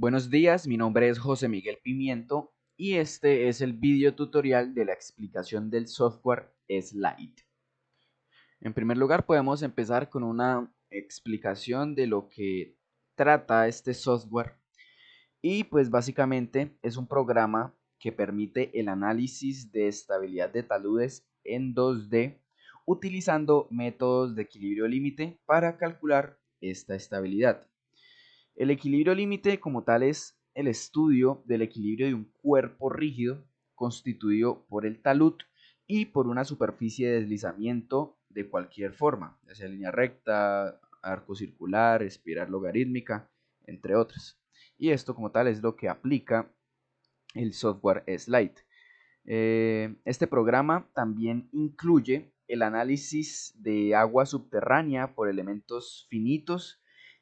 Buenos días, mi nombre es José Miguel Pimiento y este es el video tutorial de la explicación del software Slide. En primer lugar, podemos empezar con una explicación de lo que trata este software y pues básicamente es un programa que permite el análisis de estabilidad de taludes en 2D utilizando métodos de equilibrio límite para calcular esta estabilidad. El equilibrio límite como tal es el estudio del equilibrio de un cuerpo rígido constituido por el talud y por una superficie de deslizamiento de cualquier forma, ya sea línea recta, arco circular, espiral logarítmica, entre otras. Y esto como tal es lo que aplica el software Slide. Este programa también incluye el análisis de agua subterránea por elementos finitos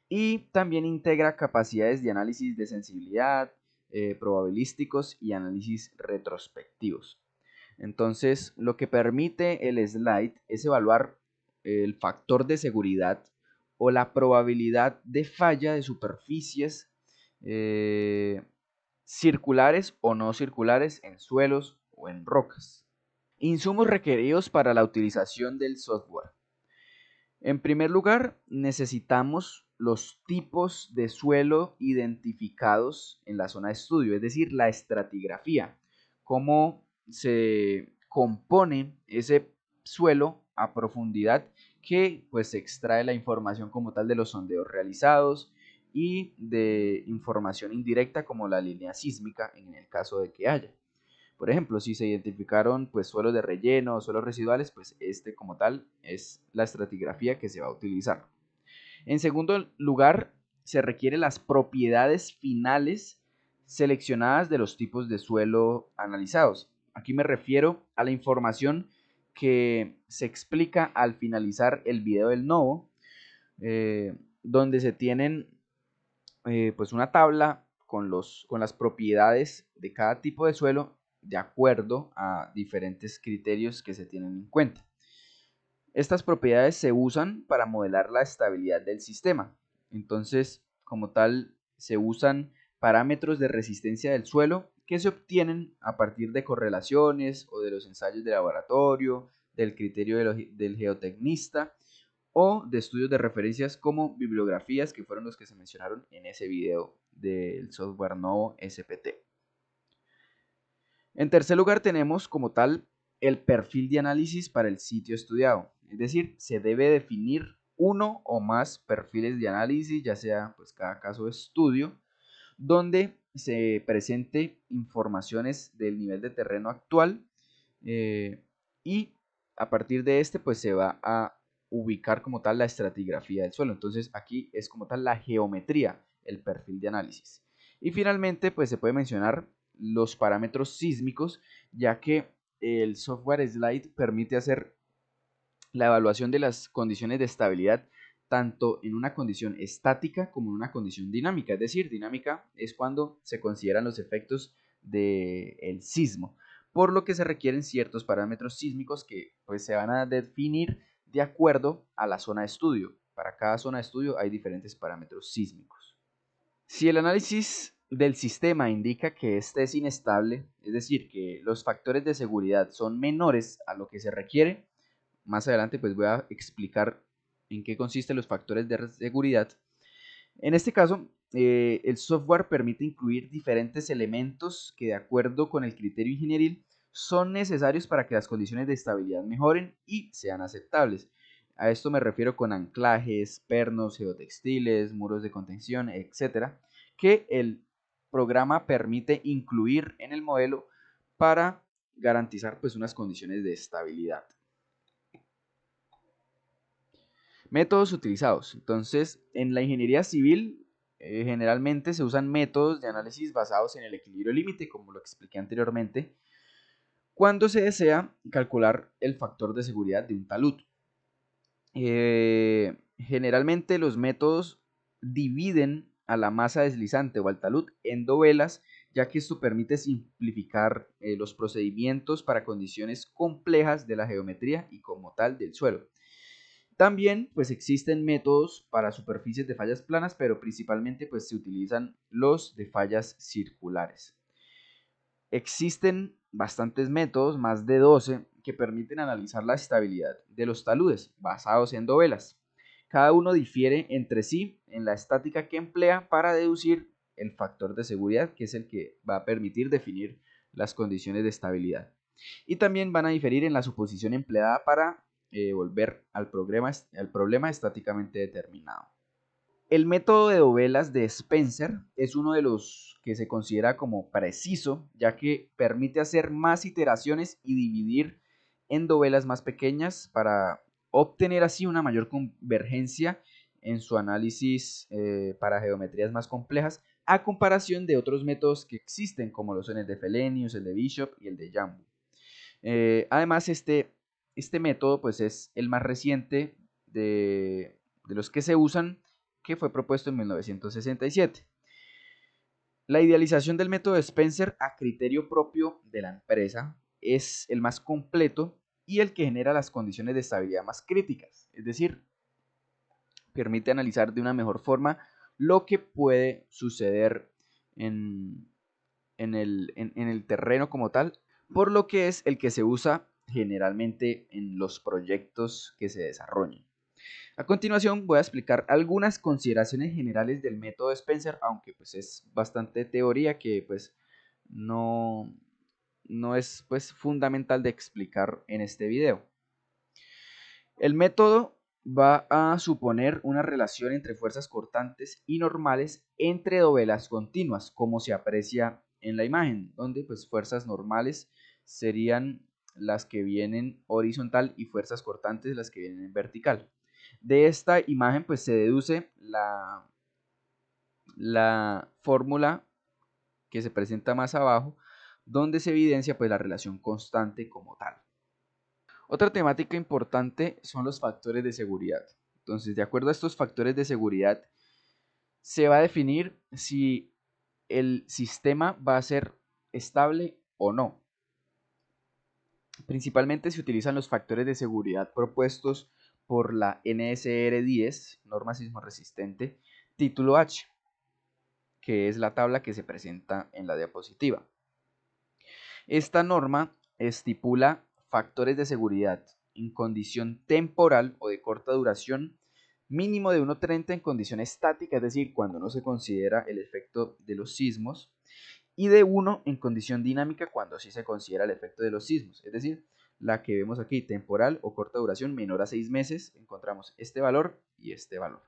y también integra capacidades de análisis de sensibilidad, probabilísticos y análisis retrospectivos. Entonces, lo que permite el slide es evaluar el factor de seguridad o la probabilidad de falla de superficies circulares o no circulares en suelos o en rocas. Insumos requeridos para la utilización del software. En primer lugar, necesitamos los tipos de suelo identificados en la zona de estudio, es decir, la estratigrafía, cómo se compone ese suelo a profundidad que pues se extrae la información como tal de los sondeos realizados y de información indirecta como la línea sísmica en el caso de que haya. Por ejemplo, si se identificaron pues suelos de relleno o suelos residuales, pues este como tal es la estratigrafía que se va a utilizar. En segundo lugar, se requieren las propiedades finales seleccionadas de los tipos de suelo analizados. Aquí me refiero a la información que se explica al finalizar el video del novo, donde se tienen pues una tabla con las propiedades de cada tipo de suelo de acuerdo a diferentes criterios que se tienen en cuenta. Estas propiedades se usan para modelar la estabilidad del sistema. Entonces, como tal, se usan parámetros de resistencia del suelo que se obtienen a partir de correlaciones o de los ensayos de laboratorio, del criterio del geotecnista o de estudios de referencias como bibliografías, que fueron los que se mencionaron en ese video del software Novo SPT. En tercer lugar tenemos como tal el perfil de análisis para el sitio estudiado, es decir, se debe definir uno o más perfiles de análisis, ya sea pues cada caso de estudio, donde se presente informaciones del nivel de terreno actual y a partir de este pues se va a ubicar como tal la estratigrafía del suelo. Entonces aquí es como tal la geometría, el perfil de análisis. Y finalmente pues se puede mencionar los parámetros sísmicos, ya que el software Slide permite hacer la evaluación de las condiciones de estabilidad tanto en una condición estática como en una condición dinámica. Es decir, dinámica es cuando se consideran los efectos del sismo, por lo que se requieren ciertos parámetros sísmicos que pues, se van a definir de acuerdo a la zona de estudio. Para cada zona de estudio hay diferentes parámetros sísmicos. Si el análisis del sistema indica que éste es inestable, es decir, que los factores de seguridad son menores a lo que se requiere, más adelante pues voy a explicar en qué consisten los factores de seguridad. En este caso, el software permite incluir diferentes elementos que de acuerdo con el criterio ingenieril son necesarios para que las condiciones de estabilidad mejoren y sean aceptables. A esto me refiero con anclajes, pernos, geotextiles, muros de contención, etcétera, que el programa permite incluir en el modelo para garantizar pues unas condiciones de estabilidad. Métodos utilizados. Entonces, en la ingeniería civil generalmente se usan métodos de análisis basados en el equilibrio límite, como lo expliqué anteriormente, cuando se desea calcular el factor de seguridad de un talud. Generalmente los métodos dividen a la masa deslizante o al talud en dovelas, ya que esto permite simplificar los procedimientos para condiciones complejas de la geometría y como tal del suelo. También pues existen métodos para superficies de fallas planas, pero principalmente pues se utilizan los de fallas circulares. Existen bastantes métodos, más de 12, que permiten analizar la estabilidad de los taludes basados en dovelas. Cada uno difiere entre sí en la estática que emplea para deducir el factor de seguridad, que es el que va a permitir definir las condiciones de estabilidad. Y también van a diferir en la suposición empleada para volver al problema estáticamente determinado. El método de dovelas de Spencer es uno de los que se considera como preciso, ya que permite hacer más iteraciones y dividir en dovelas más pequeñas para obtener así una mayor convergencia en su análisis para geometrías más complejas, a comparación de otros métodos que existen, como lo son el de Fellenius, el de Bishop y el de Jambu. Además, este método pues, es el más reciente de los que se usan, que fue propuesto en 1967. La idealización del método de Spencer a criterio propio de la empresa es el más completo y el que genera las condiciones de estabilidad más críticas, es decir, permite analizar de una mejor forma lo que puede suceder en el terreno como tal, por lo que es el que se usa generalmente en los proyectos que se desarrollen. A continuación voy a explicar algunas consideraciones generales del método de Spencer, aunque pues es bastante teoría que pues no, no es pues fundamental de explicar en este video. El método va a suponer una relación entre fuerzas cortantes y normales entre dovelas continuas, como se aprecia en la imagen, donde pues fuerzas normales serían las que vienen horizontal y fuerzas cortantes las que vienen en vertical. De esta imagen pues se deduce la fórmula que se presenta más abajo, donde se evidencia pues la relación constante como tal. Otra temática importante son los factores de seguridad. Entonces, de acuerdo a estos factores de seguridad, se va a definir si el sistema va a ser estable o no. Principalmente se utilizan los factores de seguridad propuestos por la NSR 10, norma sismo resistente, título H, que es la tabla que se presenta en la diapositiva. Esta norma estipula factores de seguridad en condición temporal o de corta duración, mínimo de 1,30 en condición estática, es decir, cuando no se considera el efecto de los sismos, y de 1 en condición dinámica cuando sí se considera el efecto de los sismos, es decir, la que vemos aquí, temporal o corta duración menor a 6 meses, encontramos este valor y este valor.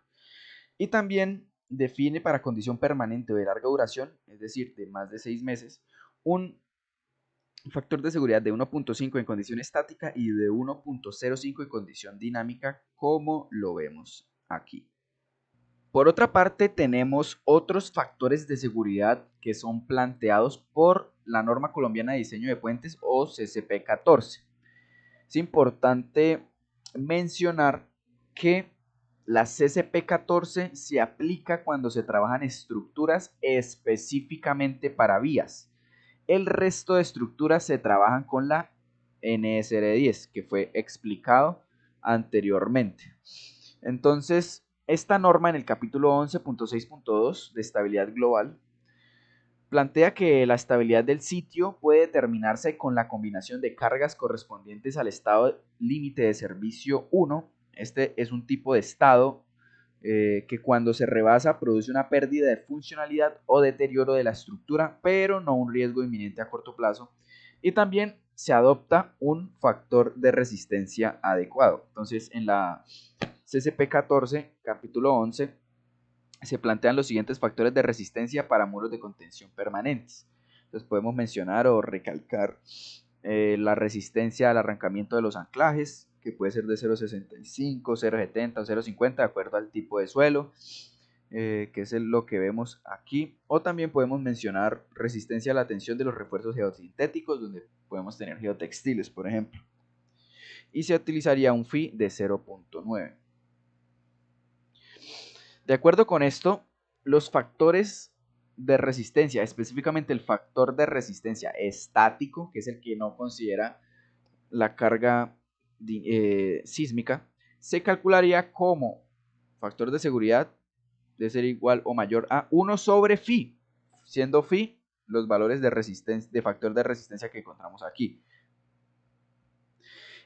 Y también define para condición permanente o de larga duración, es decir, de más de 6 meses, un factor de seguridad de 1,5 en condición estática y de 1,05 en condición dinámica, como lo vemos aquí. Por otra parte, tenemos otros factores de seguridad que son planteados por la norma colombiana de diseño de puentes o CCP14. Es importante mencionar que la CCP14 se aplica cuando se trabajan estructuras específicamente para vías. El resto de estructuras se trabajan con la NSR10, que fue explicado anteriormente. Entonces, esta norma en el capítulo 11.6.2 de estabilidad global plantea que la estabilidad del sitio puede determinarse con la combinación de cargas correspondientes al estado límite de servicio 1. Este es un tipo de estado que cuando se rebasa produce una pérdida de funcionalidad o deterioro de la estructura, pero no un riesgo inminente a corto plazo. Y también se adopta un factor de resistencia adecuado. Entonces, en la CCP14, capítulo 11, se plantean los siguientes factores de resistencia para muros de contención permanentes. Entonces podemos mencionar o recalcar la resistencia al arrancamiento de los anclajes, que puede ser de 0,65, 0,70 o 0,50 de acuerdo al tipo de suelo, que es lo que vemos aquí. O también podemos mencionar resistencia a la tensión de los refuerzos geosintéticos, donde podemos tener geotextiles, por ejemplo. Y se utilizaría un phi de 0,9. De acuerdo con esto, los factores de resistencia, específicamente el factor de resistencia estático, que es el que no considera la carga sísmica, se calcularía como factor de seguridad debe ser igual o mayor a 1 sobre phi, siendo phi los valores de resistencia, de factor de resistencia que encontramos aquí.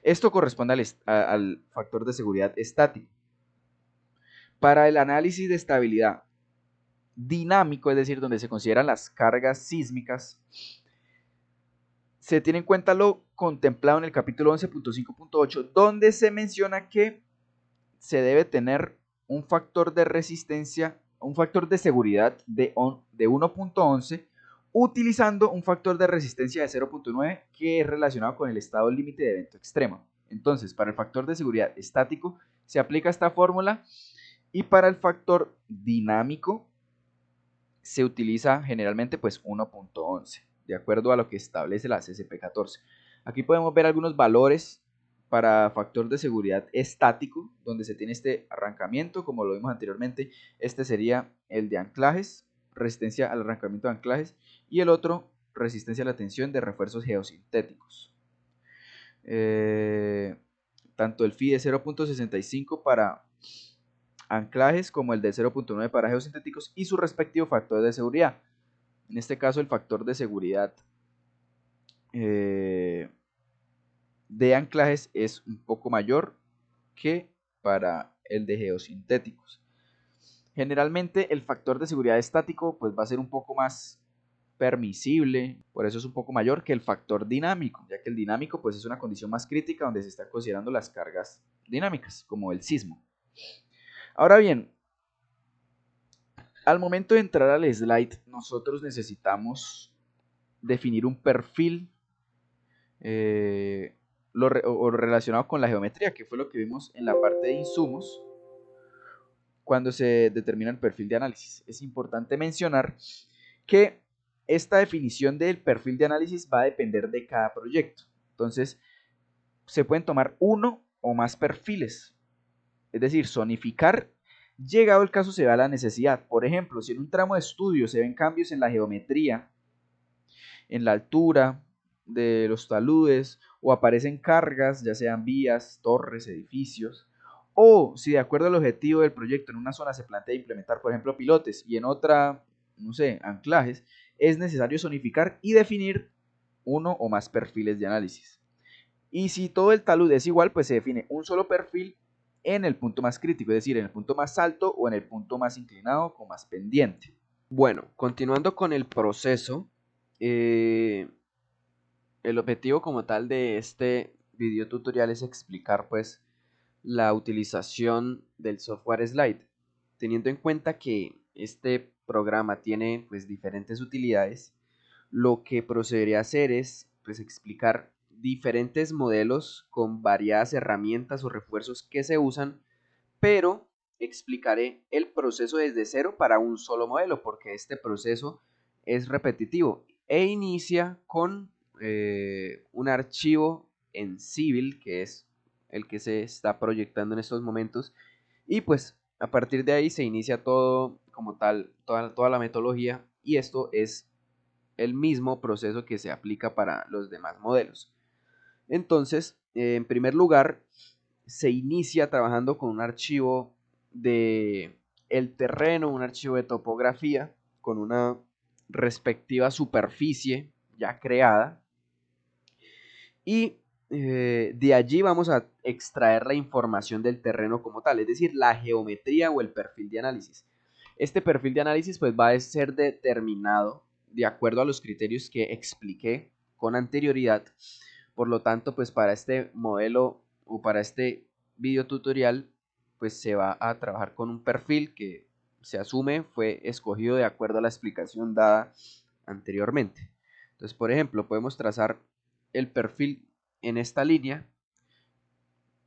Esto corresponde al factor de seguridad estático. Para el análisis de estabilidad dinámico, es decir, donde se consideran las cargas sísmicas, se tiene en cuenta lo contemplado en el capítulo 11.5.8, donde se menciona que se debe tener un factor de resistencia, un factor de seguridad de 1.11, utilizando un factor de resistencia de 0.9 que es relacionado con el estado límite de evento extremo. Entonces, para el factor de seguridad estático se aplica esta fórmula y para el factor dinámico se utiliza generalmente pues 1.11, de acuerdo a lo que establece la CSP14. Aquí podemos ver algunos valores para factor de seguridad estático, donde se tiene este arrancamiento, como lo vimos anteriormente. Este sería el de anclajes, resistencia al arrancamiento de anclajes, y el otro, resistencia a la tensión de refuerzos geosintéticos. Tanto el phi de 0.65 para anclajes como el de 0.9 para geosintéticos y su respectivo factor de seguridad. En este caso el factor de seguridad de anclajes es un poco mayor que para el de geosintéticos. Generalmente el factor de seguridad estático pues va a ser un poco más permisible, por eso es un poco mayor que el factor dinámico, ya que el dinámico pues es una condición más crítica donde se están considerando las cargas dinámicas, como el sismo. Ahora bien, al momento de entrar al slide, nosotros necesitamos definir un perfil o relacionado con la geometría, que fue lo que vimos en la parte de insumos cuando se determina el perfil de análisis. Es importante mencionar que esta definición del perfil de análisis va a depender de cada proyecto. Entonces, se pueden tomar uno o más perfiles, es decir, zonificar. Llegado el caso se da la necesidad. Por ejemplo, si en un tramo de estudio se ven cambios en la geometría, en la altura de los taludes, o aparecen cargas, ya sean vías, torres, edificios, o si de acuerdo al objetivo del proyecto en una zona se plantea implementar, por ejemplo, pilotes y en otra, no sé, anclajes, es necesario zonificar y definir uno o más perfiles de análisis. Y si todo el talud es igual, pues se define un solo perfil en el punto más crítico, es decir, en el punto más alto o en el punto más inclinado o más pendiente. Bueno, continuando con el proceso, el objetivo como tal de este video tutorial es explicar pues la utilización del software Slide, teniendo en cuenta que este programa tiene pues diferentes utilidades. Lo que procederé a hacer es pues explicar diferentes modelos con variadas herramientas o refuerzos que se usan, pero explicaré el proceso desde cero para un solo modelo, porque este proceso es repetitivo e inicia con un archivo en Civil, que es el que se está proyectando en estos momentos, y pues a partir de ahí se inicia todo como tal, toda la metodología, y esto es el mismo proceso que se aplica para los demás modelos. Entonces, en primer lugar, se inicia trabajando con un archivo de el terreno, un archivo de topografía con una respectiva superficie ya creada, y de allí vamos a extraer la información del terreno como tal, es decir, la geometría o el perfil de análisis. Este perfil de análisis pues va a ser determinado de acuerdo a los criterios que expliqué con anterioridad. Por lo tanto, pues para este modelo o para este video tutorial, pues se va a trabajar con un perfil que se asume fue escogido de acuerdo a la explicación dada anteriormente. Entonces, por ejemplo, podemos trazar el perfil en esta línea,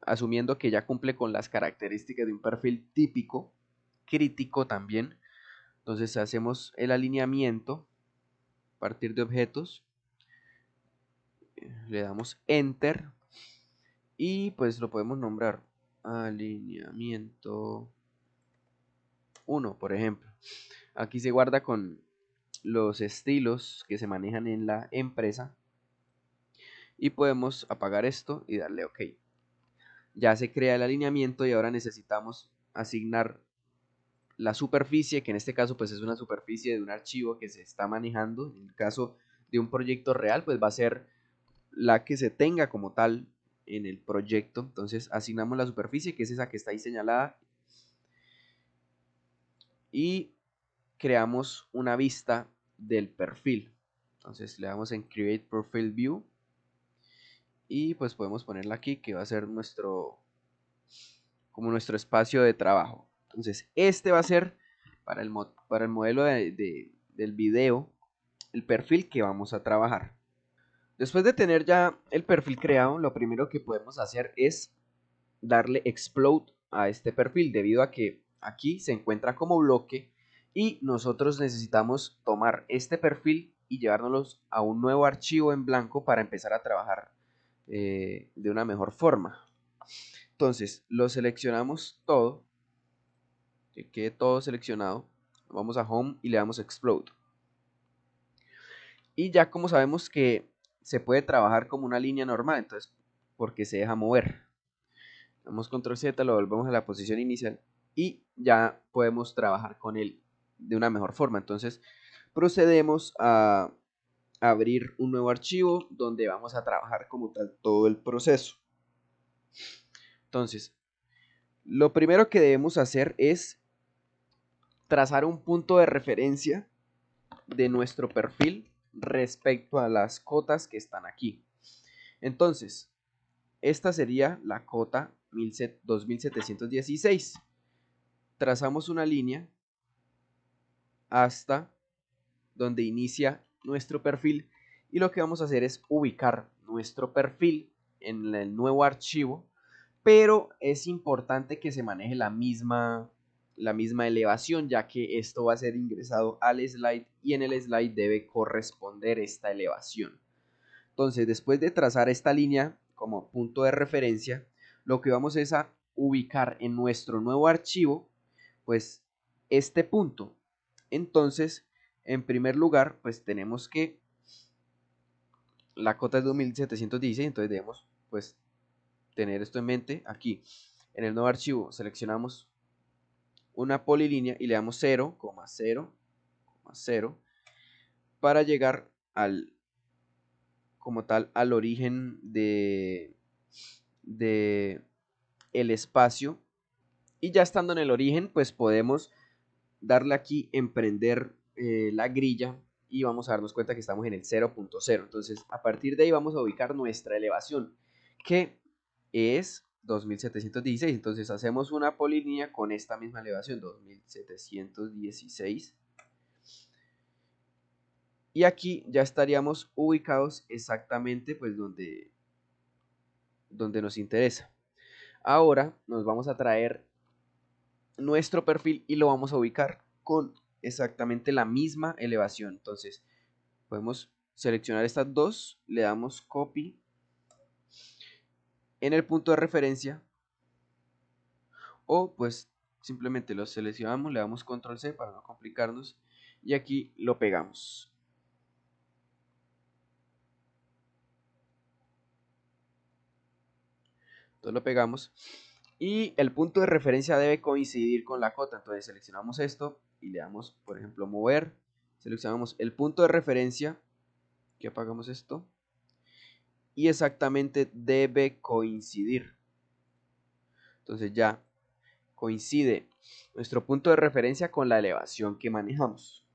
asumiendo que ya cumple con las características de un perfil típico, crítico también. Entonces hacemos el alineamiento a partir de objetos, le damos enter y pues lo podemos nombrar alineamiento 1, por ejemplo. Aquí se guarda con los estilos que se manejan en la empresa y podemos apagar esto y darle OK. Ya se crea el alineamiento y ahora necesitamos asignar la superficie, que en este caso pues es una superficie de un archivo que se está manejando. En el caso de un proyecto real, pues va a ser la que se tenga como tal en el proyecto. Entonces asignamos la superficie, que es esa que está ahí señalada, y creamos una vista del perfil. Entonces le damos en Create Profile View y pues podemos ponerla aquí, que va a ser como nuestro espacio de trabajo. Entonces este va a ser para el modelo del video el perfil que vamos a trabajar. Después de tener ya el perfil creado, lo primero que podemos hacer es darle explode a este perfil, debido a que aquí se encuentra como bloque y nosotros necesitamos tomar este perfil y llevárnoslos a un nuevo archivo en blanco para empezar a trabajar de una mejor forma. Entonces lo seleccionamos todo, que quede todo seleccionado. Vamos a home y le damos explode. Y ya como sabemos que se puede trabajar como una línea normal, entonces porque se deja mover. Damos control Z, lo volvemos a la posición inicial y ya podemos trabajar con él de una mejor forma. Entonces procedemos a abrir un nuevo archivo donde vamos a trabajar como tal todo el proceso. Entonces, lo primero que debemos hacer es trazar un punto de referencia de nuestro perfil respecto a las cotas que están aquí. Entonces, esta sería la cota 2716. Trazamos una línea hasta donde inicia nuestro perfil y lo que vamos a hacer es ubicar nuestro perfil en el nuevo archivo, pero es importante que se maneje la misma elevación, ya que esto va a ser ingresado al slide y en el slide debe corresponder esta elevación. Entonces, después de trazar esta línea como punto de referencia, lo que vamos es a ubicar en nuestro nuevo archivo, pues, este punto. Entonces, en primer lugar, pues tenemos que la cota es 2716, entonces debemos, pues, tener esto en mente. Aquí, en el nuevo archivo, seleccionamos una polilínea y le damos 0,0,0 para llegar al, como tal, al origen de el espacio, y ya estando en el origen pues podemos darle aquí emprender la grilla y vamos a darnos cuenta que estamos en el 0.0. Entonces a partir de ahí vamos a ubicar nuestra elevación, que es 2716. Entonces hacemos una polilínea con esta misma elevación, 2716, y aquí ya estaríamos ubicados exactamente pues donde nos interesa. Ahora nos vamos a traer nuestro perfil y lo vamos a ubicar con exactamente la misma elevación. Entonces podemos seleccionar estas dos, le damos copy en el punto de referencia, o pues simplemente lo seleccionamos, le damos control C para no complicarnos y aquí lo pegamos. Entonces lo pegamos y el punto de referencia debe coincidir con la cota. Entonces seleccionamos esto y le damos, por ejemplo, mover. Seleccionamos el punto de referencia, que apagamos esto, y exactamente debe coincidir. Entonces ya coincide nuestro punto de referencia con la elevación que manejamos.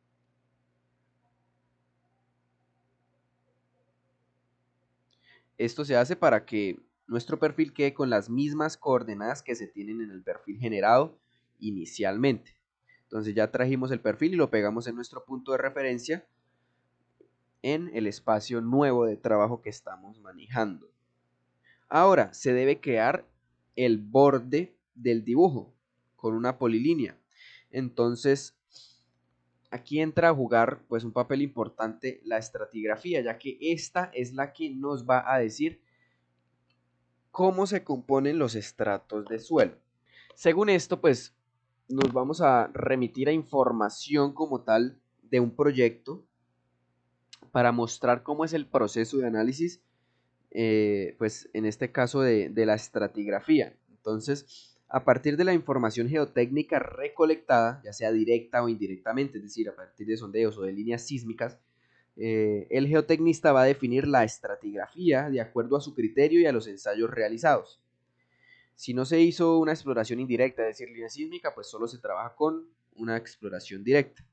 Esto se hace para que nuestro perfil quede con las mismas coordenadas que se tienen en el perfil generado inicialmente. Entonces ya trajimos el perfil y lo pegamos en nuestro punto de referencia en el espacio nuevo de trabajo que estamos manejando. Ahora se debe crear el borde del dibujo con una polilínea. Entonces aquí entra a jugar pues un papel importante la estratigrafía, ya que esta es la que nos va a decir cómo se componen los estratos de suelo. Según esto, pues nos vamos a remitir a información como tal de un proyecto para mostrar cómo es el proceso de análisis pues en este caso de la estratigrafía. Entonces, a partir de la información geotécnica recolectada, ya sea directa o indirectamente, es decir, a partir de sondeos o de líneas sísmicas, el geotecnista va a definir la estratigrafía de acuerdo a su criterio y a los ensayos realizados. Si no se hizo una exploración indirecta, es decir, línea sísmica, pues solo se trabaja con una exploración directa.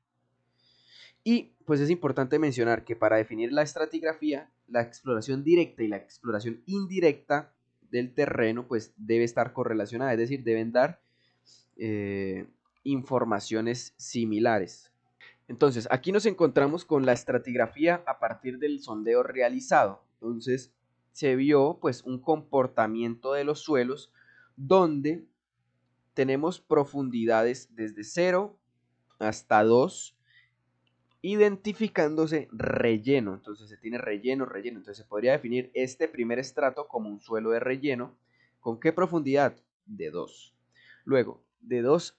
Y pues es importante mencionar que para definir la estratigrafía, la exploración directa y la exploración indirecta del terreno pues debe estar correlacionada, es decir, deben dar informaciones similares. Entonces, aquí nos encontramos con la estratigrafía a partir del sondeo realizado. Entonces, se vio pues un comportamiento de los suelos donde tenemos profundidades desde 0 hasta 2, identificándose relleno. Entonces se tiene relleno. Entonces se podría definir este primer estrato como un suelo de relleno. ¿Con qué profundidad? De 2. Luego, de 2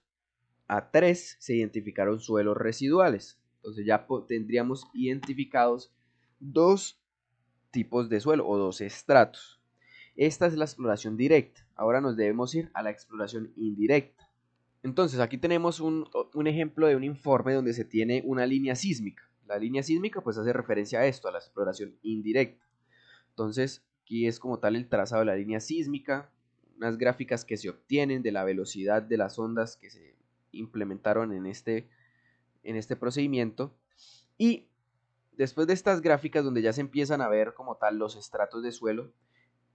a 3 se identificaron suelos residuales. Entonces ya tendríamos identificados dos tipos de suelo o dos estratos. Esta es la exploración directa. Ahora nos debemos ir a la exploración indirecta. Entonces aquí tenemos un ejemplo de un informe donde se tiene una línea sísmica. La línea sísmica pues hace referencia a esto, a la exploración indirecta. Entonces aquí es como tal el trazado de la línea sísmica, unas gráficas que se obtienen de la velocidad de las ondas que se implementaron en este procedimiento. Y después de estas gráficas donde ya se empiezan a ver como tal los estratos de suelo,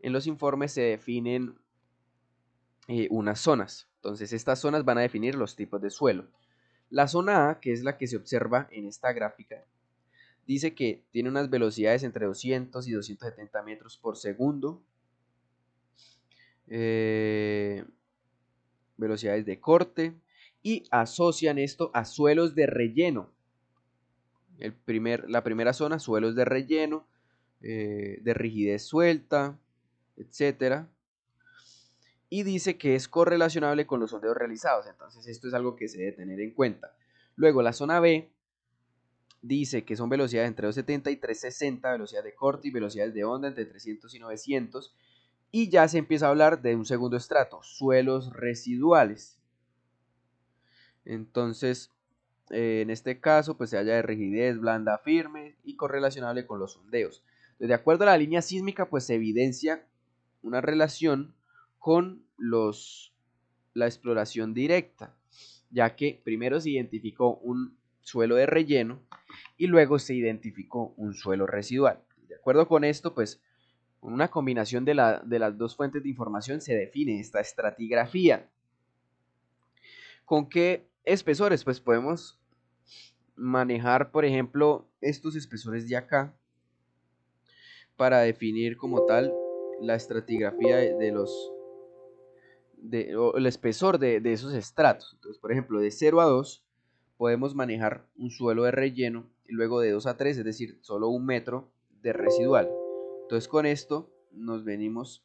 en los informes se definen unas zonas. Entonces estas zonas van a definir los tipos de suelo. La zona A, que es la que se observa en esta gráfica, dice que tiene unas velocidades entre 200 y 270 metros por segundo. Velocidades de corte. Y asocian esto a suelos de relleno. La primera zona, suelos de relleno, de rigidez suelta, etcétera. Y dice que es correlacionable con los sondeos realizados. Entonces esto es algo que se debe tener en cuenta. Luego la zona B dice que son velocidades entre 270 y 360, velocidad de corte y velocidades de onda entre 300 y 900. Y ya se empieza a hablar de un segundo estrato, suelos residuales. Entonces, en este caso, pues se halla de rigidez blanda firme y correlacionable con los sondeos. Entonces, de acuerdo a la línea sísmica, pues se evidencia una relación con la exploración directa, ya que primero se identificó un suelo de relleno y luego se identificó un suelo residual. De acuerdo con esto, pues con una combinación de las dos fuentes de información se define esta estratigrafía. ¿Con qué espesores? Pues podemos manejar, por ejemplo, estos espesores de acá para definir como tal la estratigrafía o el espesor de esos estratos. Entonces, por ejemplo, de 0 a 2 podemos manejar un suelo de relleno y luego de 2 a 3, es decir, solo 1 metro de residual. Entonces con esto nos venimos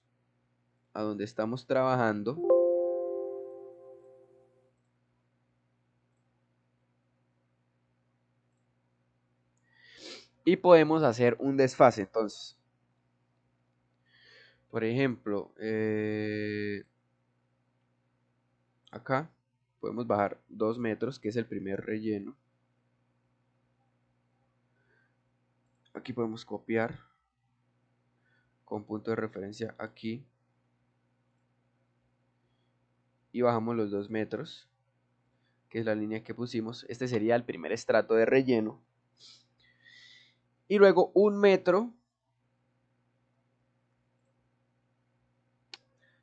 a donde estamos trabajando y podemos hacer un desfase. Entonces, por ejemplo, acá podemos bajar 2 metros, que es el primer relleno. Aquí podemos copiar con punto de referencia aquí y bajamos los 2 metros, que es la línea que pusimos. Este sería el primer estrato de relleno. Y luego 1 metro.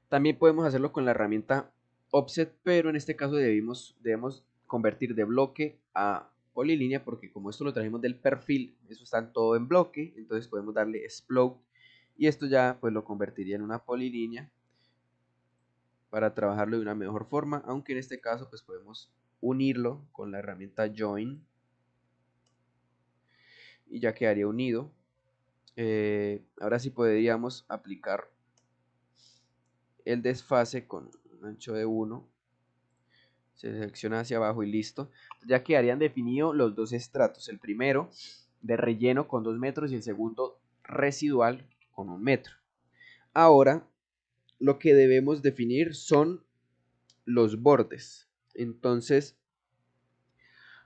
También podemos hacerlo con la herramienta offset, pero en este caso debemos convertir de bloque a polilínea, porque como esto lo trajimos del perfil, eso está todo en bloque, entonces podemos darle explode y esto ya pues lo convertiría en una polilínea para trabajarlo de una mejor forma, aunque en este caso pues podemos unirlo con la herramienta join y ya quedaría unido. Ahora sí podríamos aplicar el desfase con un ancho de 1, se selecciona hacia abajo y listo. Ya quedarían definidos los dos estratos, el primero de relleno con 2 metros y el segundo residual con 1 metro. Ahora lo que debemos definir son los bordes. Entonces,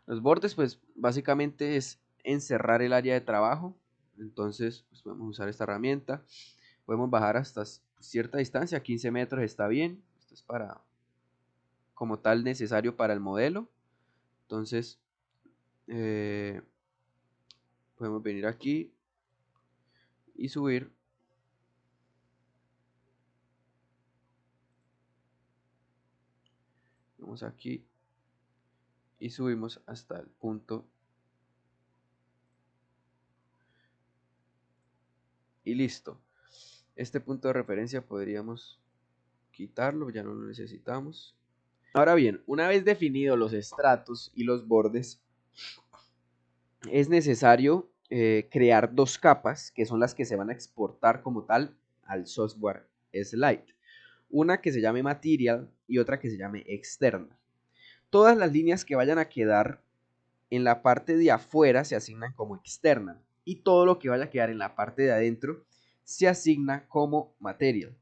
los bordes pues básicamente es encerrar el área de trabajo. Entonces pues, podemos usar esta herramienta. Podemos bajar hasta cierta distancia, 15 metros está bien. Esto es para como tal necesario para el modelo. Entonces podemos venir aquí y subir. Vamos aquí y subimos hasta el punto. Y listo. Este punto de referencia podríamos quitarlo, ya no lo necesitamos. Ahora bien, una vez definidos los estratos y los bordes, es necesario crear dos capas que son las que se van a exportar como tal al software Slide. Una que se llame Material y otra que se llame External. Todas las líneas que vayan a quedar en la parte de afuera se asignan como External y todo lo que vaya a quedar en la parte de adentro se asigna como Material.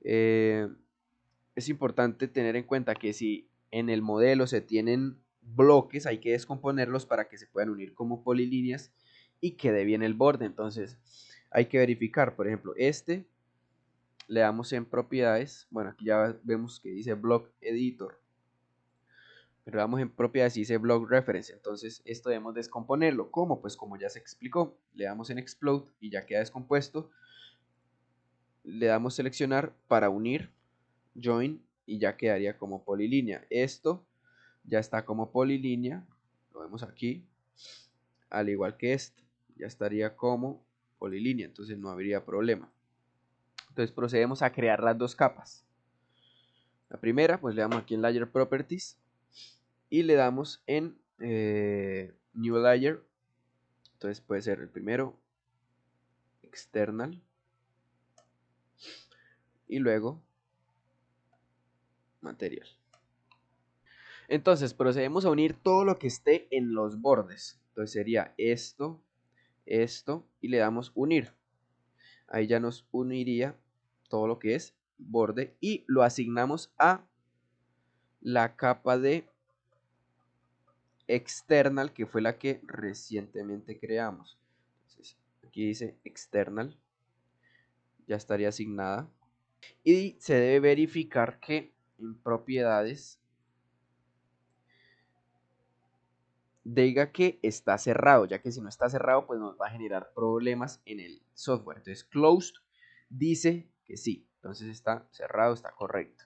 Es importante tener en cuenta que si en el modelo se tienen bloques, hay que descomponerlos para que se puedan unir como polilíneas y quede bien el borde. Entonces hay que verificar, por ejemplo, le damos en propiedades. Bueno, aquí ya vemos que dice block editor, pero damos en propiedades y dice block reference. Entonces esto debemos descomponerlo. ¿Cómo? Pues como ya se explicó, le damos en explode y ya queda descompuesto. Le damos seleccionar para unir, join, y ya quedaría como polilínea. Esto ya está como polilínea, lo vemos aquí, al igual que este, ya estaría como polilínea, entonces no habría problema. Entonces procedemos a crear las dos capas. La primera, pues le damos aquí en Layer Properties y le damos en New Layer. Entonces puede ser el primero, External, y luego Material. Entonces procedemos a unir todo lo que esté en los bordes. Entonces sería esto, y le damos unir. Ahí ya nos uniría todo lo que es borde y lo asignamos a la capa de external, que fue la que recientemente creamos. Entonces, aquí dice external, ya estaría asignada. Y se debe verificar que en propiedades diga que está cerrado, ya que si no está cerrado, pues nos va a generar problemas en el software. Entonces, closed dice que sí, entonces está cerrado, está correcto.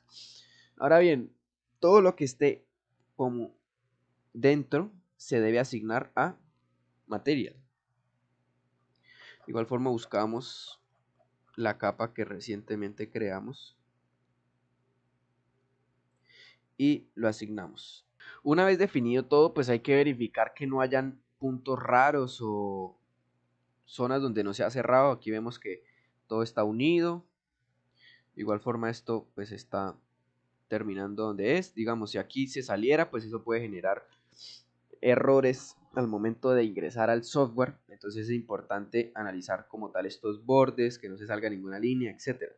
Ahora bien, todo lo que esté como dentro se debe asignar a material. De igual forma buscamos la capa que recientemente creamos y lo asignamos. Una vez definido todo, pues hay que verificar que no hayan puntos raros o zonas donde no se ha cerrado. Aquí vemos que todo está unido. De igual forma esto pues está terminando donde es. Digamos, si aquí se saliera, pues eso puede generar errores al momento de ingresar al software. Entonces es importante analizar como tal estos bordes, que no se salga ninguna línea, etc.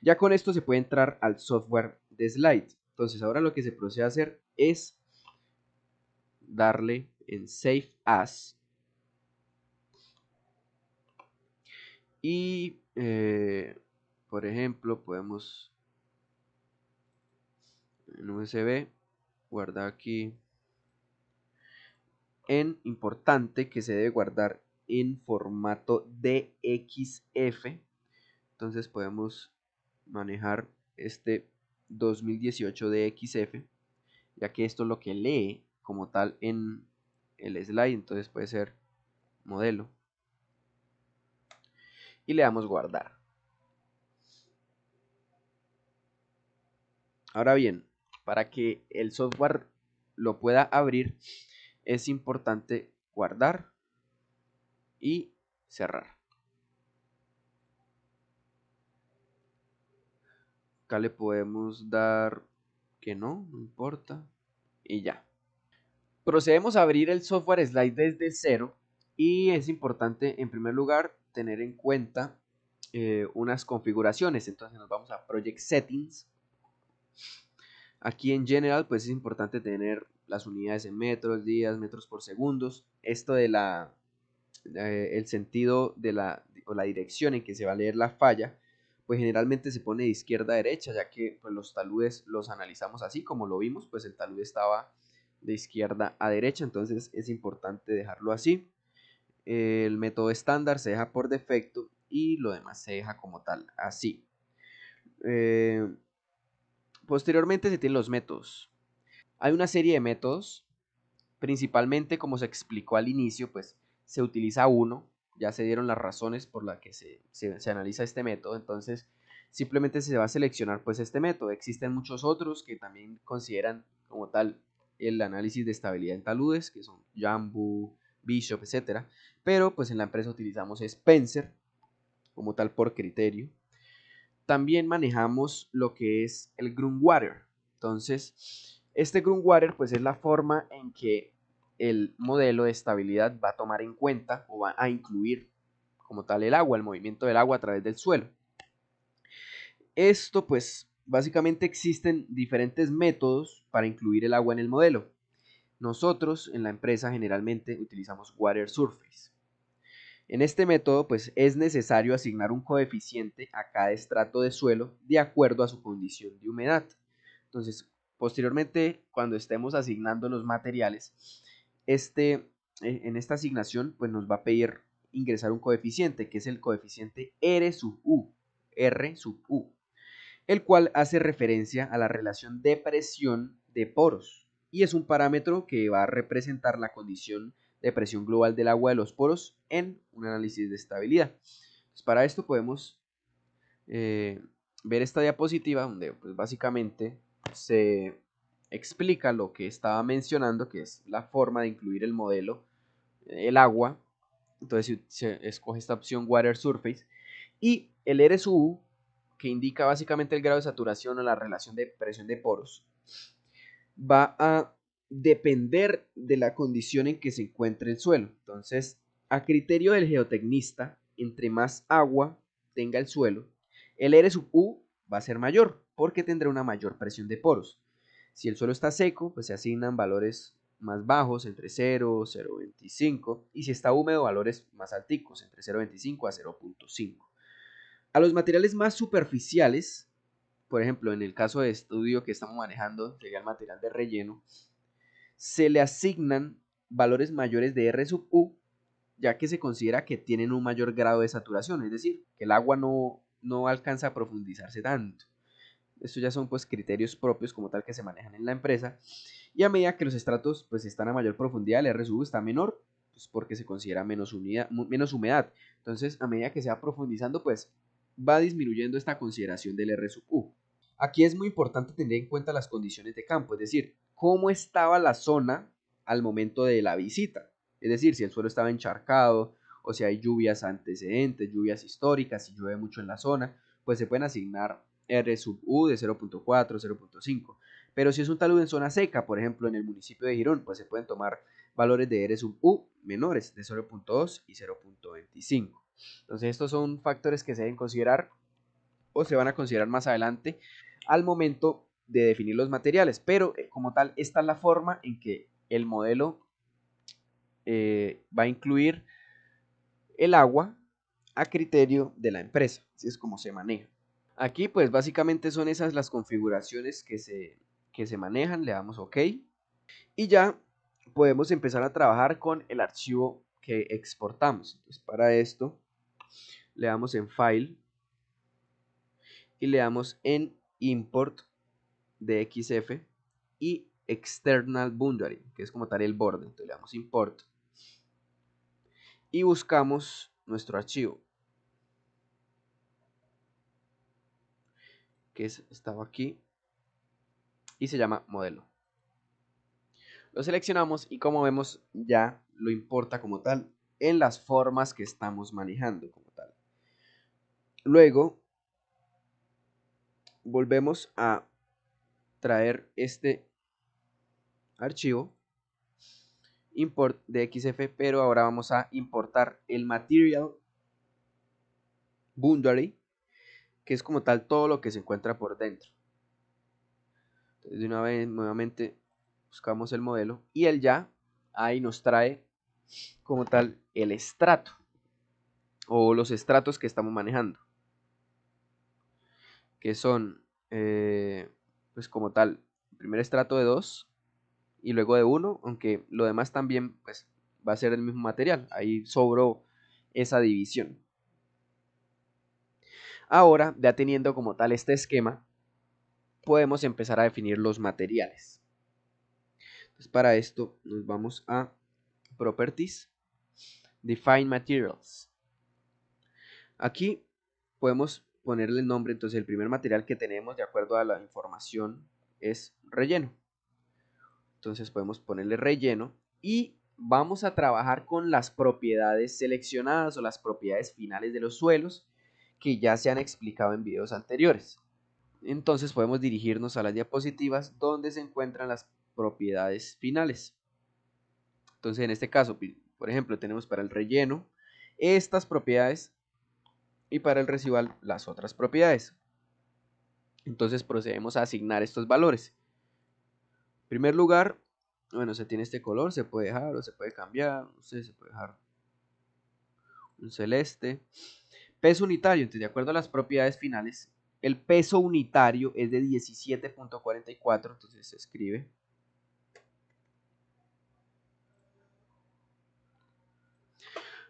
Ya con esto se puede entrar al software de Slide. Entonces ahora lo que se procede a hacer es darle en Save As y por ejemplo podemos en USB guardar aquí en importante que se debe guardar en formato DXF. Entonces podemos manejar este 2018 DXF, ya que esto es lo que lee como tal en el slide. Entonces puede ser modelo y le damos guardar. Ahora bien, para que el software lo pueda abrir es importante guardar y cerrar. Acá le podemos dar que no, no importa y ya. Procedemos a abrir el software Slide desde cero y es importante en primer lugar tener en cuenta unas configuraciones. Entonces nos vamos a Project Settings. Aquí en General pues es importante tener las unidades en metros, días, metros por segundos. Esto de el sentido de o la dirección en que se va a leer la falla, pues generalmente se pone de izquierda a derecha, ya que pues, los taludes los analizamos así como lo vimos, pues el talud estaba de izquierda a derecha, entonces es importante dejarlo así. El método estándar se deja por defecto y lo demás se deja como tal, así. Posteriormente se tienen los métodos. Hay una serie de métodos, principalmente como se explicó al inicio, pues se utiliza uno, ya se dieron las razones por las que se analiza este método, entonces simplemente se va a seleccionar pues este método. Existen muchos otros que también consideran como tal el análisis de estabilidad en taludes, que son Jambu, Bishop, etcétera, pero pues en la empresa utilizamos Spencer como tal por criterio. También manejamos lo que es el Grundwater. Entonces, este Grundwater pues es la forma en que el modelo de estabilidad va a tomar en cuenta o va a incluir como tal el agua, el movimiento del agua a través del suelo. Esto pues básicamente existen diferentes métodos para incluir el agua en el modelo. Nosotros en la empresa generalmente utilizamos Water Surface. En este método, pues es necesario asignar un coeficiente a cada estrato de suelo de acuerdo a su condición de humedad. Entonces, posteriormente, cuando estemos asignando los materiales, en esta asignación, pues nos va a pedir ingresar un coeficiente, que es el coeficiente R sub U, R sub U, el cual hace referencia a la relación de presión de poros y es un parámetro que va a representar la condición de presión global del agua de los poros en un análisis de estabilidad. Entonces, para esto podemos ver esta diapositiva donde pues, básicamente se explica lo que estaba mencionando, que es la forma de incluir el modelo, el agua. Entonces se escoge esta opción Water Surface y el RSU, que indica básicamente el grado de saturación o la relación de presión de poros, va a depender de la condición en que se encuentre el suelo. Entonces, a criterio del geotecnista, entre más agua tenga el suelo, el R sub U va a ser mayor porque tendrá una mayor presión de poros. Si el suelo está seco, pues se asignan valores más bajos, entre 0, 0,25, y si está húmedo, valores más alticos, entre 0,25 a 0,5. A los materiales más superficiales, por ejemplo, en el caso de estudio que estamos manejando, sería el material de relleno, se le asignan valores mayores de R sub U, ya que se considera que tienen un mayor grado de saturación, es decir, que el agua no alcanza a profundizarse tanto. Estos ya son pues criterios propios como tal que se manejan en la empresa. Y a medida que los estratos pues están a mayor profundidad, el R sub está menor, pues porque se considera menos humedad. Entonces, a medida que se va profundizando, pues va disminuyendo esta consideración del R sub U. Aquí es muy importante tener en cuenta las condiciones de campo, es decir, cómo estaba la zona al momento de la visita. Es decir, si el suelo estaba encharcado o si hay lluvias antecedentes, lluvias históricas, si llueve mucho en la zona, pues se pueden asignar R sub U de 0,4, 0,5. Pero si es un talud en zona seca, por ejemplo en el municipio de Girón, pues se pueden tomar valores de R sub U menores de 0,2 y 0,25. Entonces estos son factores que se deben considerar o se van a considerar más adelante al momento de definir los materiales. Pero como tal, esta es la forma en que el modelo va a incluir el agua a criterio de la empresa. Así es como se maneja. Aquí pues básicamente son esas las configuraciones que se manejan. Le damos OK. Y ya podemos empezar a trabajar con el archivo que exportamos. Entonces para esto le damos en File y le damos en Import de XF y External Boundary, que es como tal el borde. Entonces le damos Import y buscamos nuestro archivo, que estaba aquí y se llama modelo. Lo seleccionamos y como vemos ya lo importa como tal en las formas que estamos manejando como tal. Luego volvemos a traer este archivo import de XF, pero ahora vamos a importar el material boundary, que es como tal todo lo que se encuentra por dentro. Entonces de una vez nuevamente buscamos el modelo y él ya ahí nos trae como tal el estrato o los estratos que estamos manejando, que son pues como tal el primer estrato de 2 y luego de 1, aunque lo demás también pues va a ser el mismo material, ahí sobró esa división. Ahora, ya teniendo como tal este esquema, podemos empezar a definir los materiales. Entonces para esto nos vamos a Properties, Define Materials. Aquí podemos ponerle el nombre, entonces el primer material que tenemos de acuerdo a la información es relleno. Entonces podemos ponerle relleno y vamos a trabajar con las propiedades seleccionadas o las propiedades finales de los suelos que ya se han explicado en videos anteriores. Entonces podemos dirigirnos a las diapositivas donde se encuentran las propiedades finales. Entonces en este caso, por ejemplo, tenemos para el relleno estas propiedades y para el residual las otras propiedades. Entonces procedemos a asignar estos valores. En primer lugar, bueno, se tiene este color, se puede dejar o se puede cambiar, no sé, se puede dejar un celeste. Peso unitario, entonces de acuerdo a las propiedades finales, el peso unitario es de 17.44, entonces se escribe.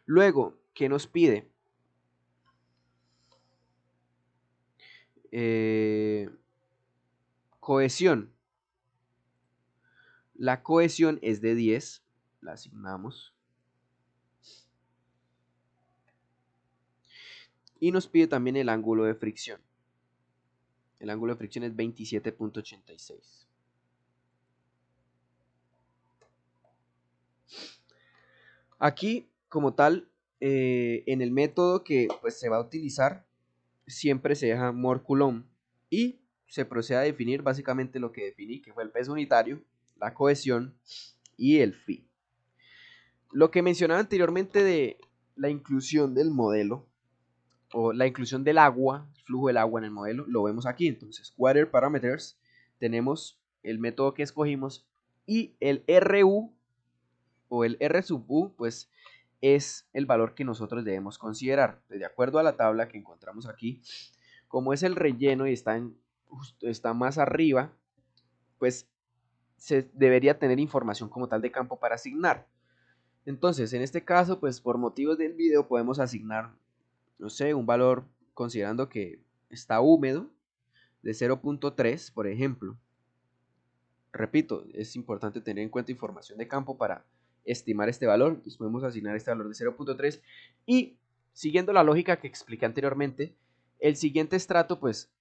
Luego, ¿qué nos pide? Cohesión. La cohesión es de 10, la asignamos. Y nos pide también el ángulo de fricción. El ángulo de fricción es 27.86. Aquí, como tal, en el método que pues, se va a utilizar, siempre se deja mol coulomb y se procede a definir básicamente lo que definí, que fue el peso unitario, la cohesión y el phi. Lo que mencionaba anteriormente de la inclusión del modelo o la inclusión del agua, el flujo del agua en el modelo, lo vemos aquí. Entonces, Water Parameters, tenemos el método que escogimos y el RU o el R sub U, pues es el valor que nosotros debemos considerar. De acuerdo a la tabla que encontramos aquí, como es el relleno y está más arriba, pues se debería tener información como tal de campo para asignar. Entonces, en este caso, pues por motivos del video podemos asignar, no sé, un valor considerando que está húmedo de 0.3, por ejemplo. Repito, es importante tener en cuenta información de campo para estimar este valor. Entonces podemos asignar este valor de 0.3 y siguiendo la lógica que expliqué anteriormente, el siguiente estrato pues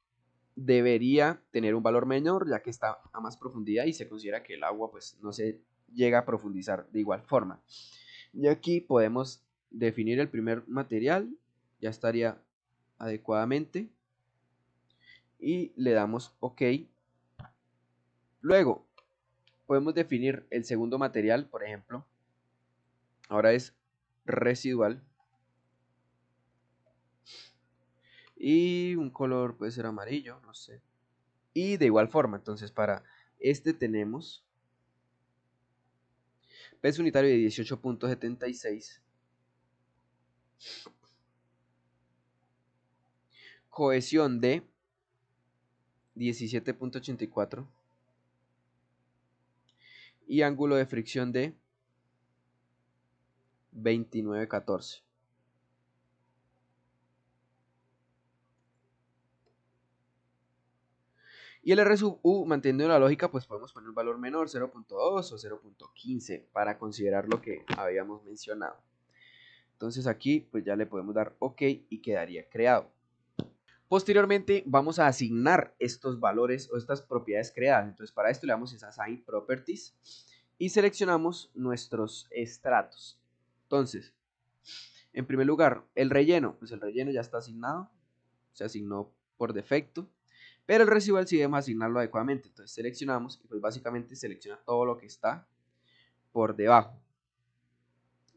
debería tener un valor menor ya que está a más profundidad y se considera que el agua pues no se llega a profundizar de igual forma. Y aquí podemos definir el primer material, ya estaría adecuadamente y le damos OK. Luego podemos definir el segundo material, por ejemplo, ahora es residual y un color puede ser amarillo, no sé. Y de igual forma, entonces para este tenemos peso unitario de 18.76, cohesión de 17.84 y ángulo de fricción de 29.14. Y el R sub U, manteniendo la lógica, pues podemos poner un valor menor, 0.2 o 0.15, para considerar lo que habíamos mencionado. Entonces aquí pues ya le podemos dar OK y quedaría creado. Posteriormente vamos a asignar estos valores o estas propiedades creadas. Entonces para esto le damos esa Assign Properties y seleccionamos nuestros estratos. Entonces, en primer lugar, el relleno. Pues el relleno ya está asignado, se asignó por defecto. Pero el residual sí debemos asignarlo adecuadamente. Entonces seleccionamos y pues básicamente selecciona todo lo que está por debajo.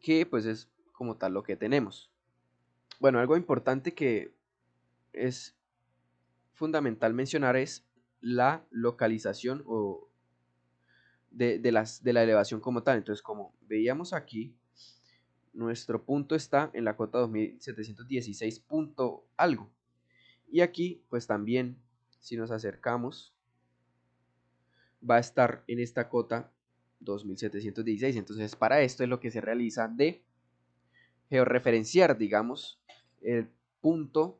Que pues es como tal lo que tenemos. Bueno, algo importante que es fundamental mencionar es la localización o de la elevación como tal. Entonces, como veíamos aquí, nuestro punto está en la cota 2716 punto algo. Y aquí, pues también, si nos acercamos, va a estar en esta cota 2716. Entonces, para esto es lo que se realiza de georreferenciar, digamos, el punto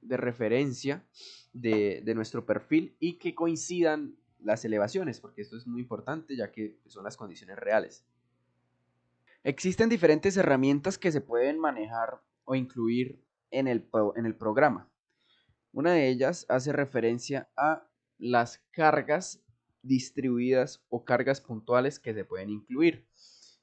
de referencia de nuestro perfil y que coincidan las elevaciones, porque esto es muy importante ya que son las condiciones reales. Existen diferentes herramientas que se pueden manejar o incluir en el programa. Una de ellas hace referencia a las cargas distribuidas o cargas puntuales que se pueden incluir.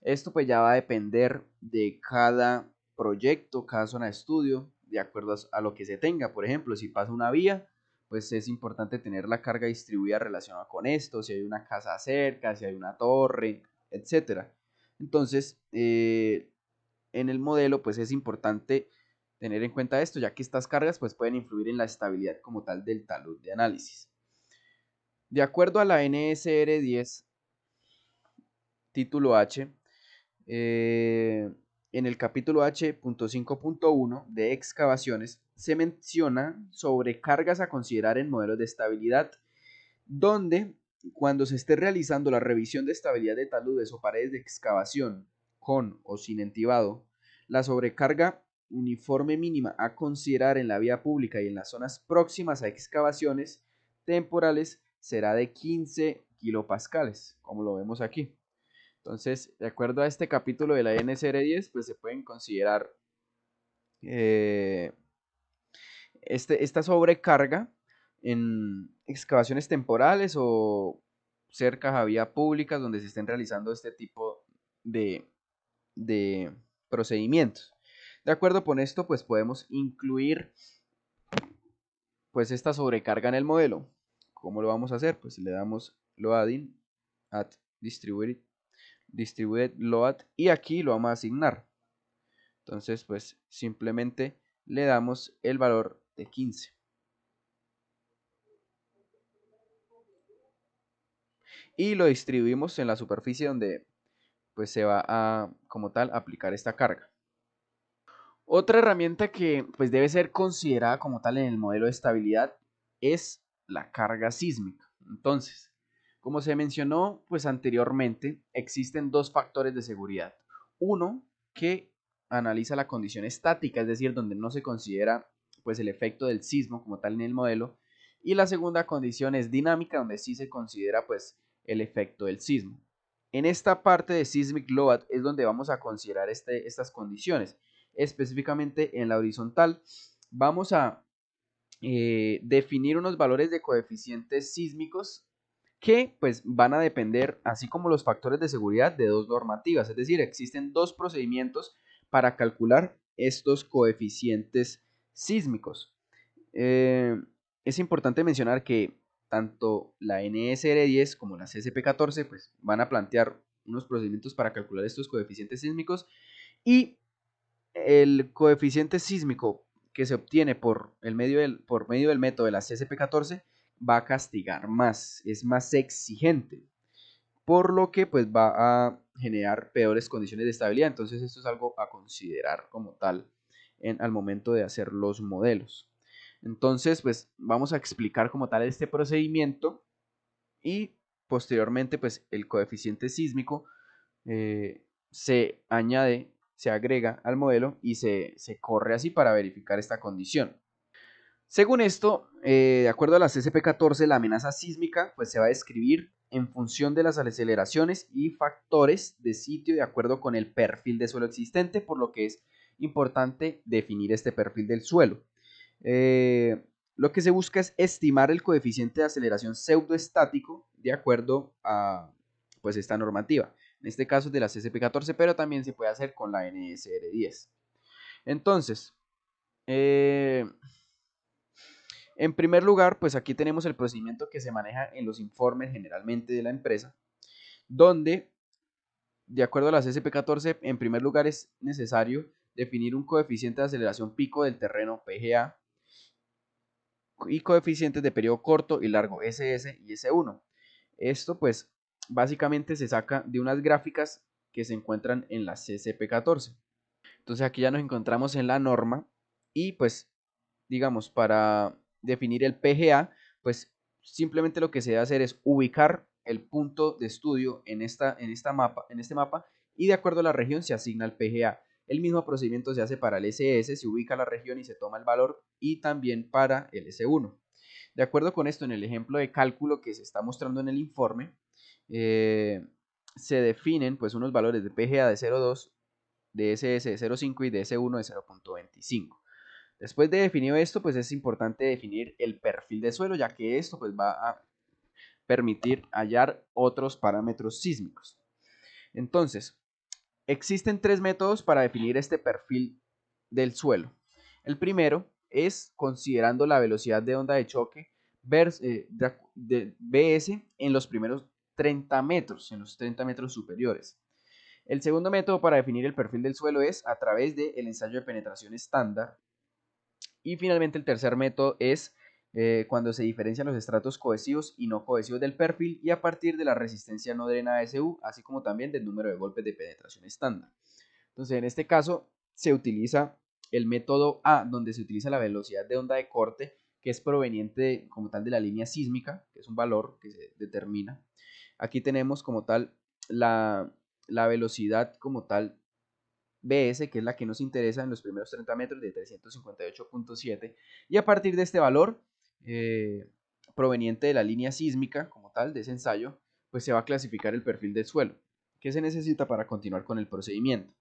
Esto pues ya va a depender de cada proyecto, cada zona de estudio, de acuerdo a lo que se tenga. Por ejemplo, si pasa una vía, pues es importante tener la carga distribuida relacionada con esto, si hay una casa cerca, si hay una torre, etcétera. Entonces, en el modelo, pues es importante tener en cuenta esto, ya que estas cargas pues pueden influir en la estabilidad como tal del talud de análisis. De acuerdo a la NSR 10, título H, en el capítulo H.5.1 de excavaciones se menciona sobre cargas a considerar en modelos de estabilidad, donde cuando se esté realizando la revisión de estabilidad de taludes o paredes de excavación con o sin entibado, la sobrecarga uniforme mínima a considerar en la vía pública y en las zonas próximas a excavaciones temporales será de 15 kilopascales, como lo vemos aquí. Entonces, de acuerdo a este capítulo de la NSR 10, pues se pueden considerar eh, esta sobrecarga en excavaciones temporales o cerca a vía públicas donde se estén realizando este tipo de, de procedimientos. De acuerdo con esto, pues podemos incluir pues esta sobrecarga en el modelo. ¿Cómo lo vamos a hacer? Pues le damos loading at distributed load y aquí lo vamos a asignar. Entonces, pues simplemente le damos el valor de 15. Y lo distribuimos en la superficie donde pues se va a, como tal, aplicar esta carga. Otra herramienta que pues debe ser considerada como tal en el modelo de estabilidad es la carga sísmica. Entonces, como se mencionó pues anteriormente, existen dos factores de seguridad. Uno que analiza la condición estática, es decir, donde no se considera pues el efecto del sismo como tal en el modelo, y la segunda condición es dinámica, donde sí se considera pues el efecto del sismo. En esta parte de Seismic Load es donde vamos a considerar estas condiciones. Específicamente en la horizontal vamos a definir unos valores de coeficientes sísmicos que pues van a depender, así como los factores de seguridad, de dos normativas. Es decir, existen dos procedimientos para calcular estos coeficientes sísmicos. Es importante mencionar que tanto la NSR 10 como la CSP14 pues, van a plantear unos procedimientos para calcular estos coeficientes sísmicos y el coeficiente sísmico que se obtiene por medio del método de la CSP14 va a castigar más, es más exigente, por lo que pues va a generar peores condiciones de estabilidad. Entonces esto es algo a considerar como tal al momento de hacer los modelos. Entonces pues vamos a explicar como tal este procedimiento y posteriormente pues el coeficiente sísmico se añade, se agrega al modelo y se corre así para verificar esta condición. Según esto, de acuerdo a la CSP14, la amenaza sísmica pues, se va a describir en función de las aceleraciones y factores de sitio de acuerdo con el perfil de suelo existente, por lo que es importante definir este perfil del suelo. Lo que se busca es estimar el coeficiente de aceleración pseudoestático de acuerdo a pues, esta normativa. En este caso es de la CSP14, pero también se puede hacer con la NSR10. Entonces, en primer lugar, pues aquí tenemos el procedimiento que se maneja en los informes generalmente de la empresa, donde, de acuerdo a la CSP14, en primer lugar es necesario definir un coeficiente de aceleración pico del terreno PGA y coeficientes de periodo corto y largo, SS y S1. Esto pues básicamente se saca de unas gráficas que se encuentran en la CCP14. Entonces aquí ya nos encontramos en la norma y pues digamos para definir el PGA pues simplemente lo que se debe hacer es ubicar el punto de estudio en este mapa y de acuerdo a la región se asigna el PGA. El mismo procedimiento se hace para el SS, se ubica la región y se toma el valor y también para el S1. De acuerdo con esto, en el ejemplo de cálculo que se está mostrando en el informe, se definen pues unos valores de PGA de 0,2, de SS de 0,5 y de S1 de 0,25. Después de definido esto, pues es importante definir el perfil de suelo, ya que esto pues va a permitir hallar otros parámetros sísmicos. Entonces, existen tres métodos para definir este perfil del suelo. El primero es considerando la velocidad de onda de choque de BS en los primeros 30 metros, en los 30 metros superiores. El segundo método para definir el perfil del suelo es a través del ensayo de penetración estándar. Y finalmente el tercer método es cuando se diferencian los estratos cohesivos y no cohesivos del perfil y a partir de la resistencia no drenada SU, así como también del número de golpes de penetración estándar. Entonces, en este caso se utiliza el método A, donde se utiliza la velocidad de onda de corte, que es proveniente como tal de la línea sísmica, que es un valor que se determina. Aquí tenemos como tal la velocidad como tal BS, que es la que nos interesa en los primeros 30 metros de 358.7, y a partir de este valor proveniente de la línea sísmica como tal de ese ensayo, pues se va a clasificar el perfil del suelo, que se necesita para continuar con el procedimiento.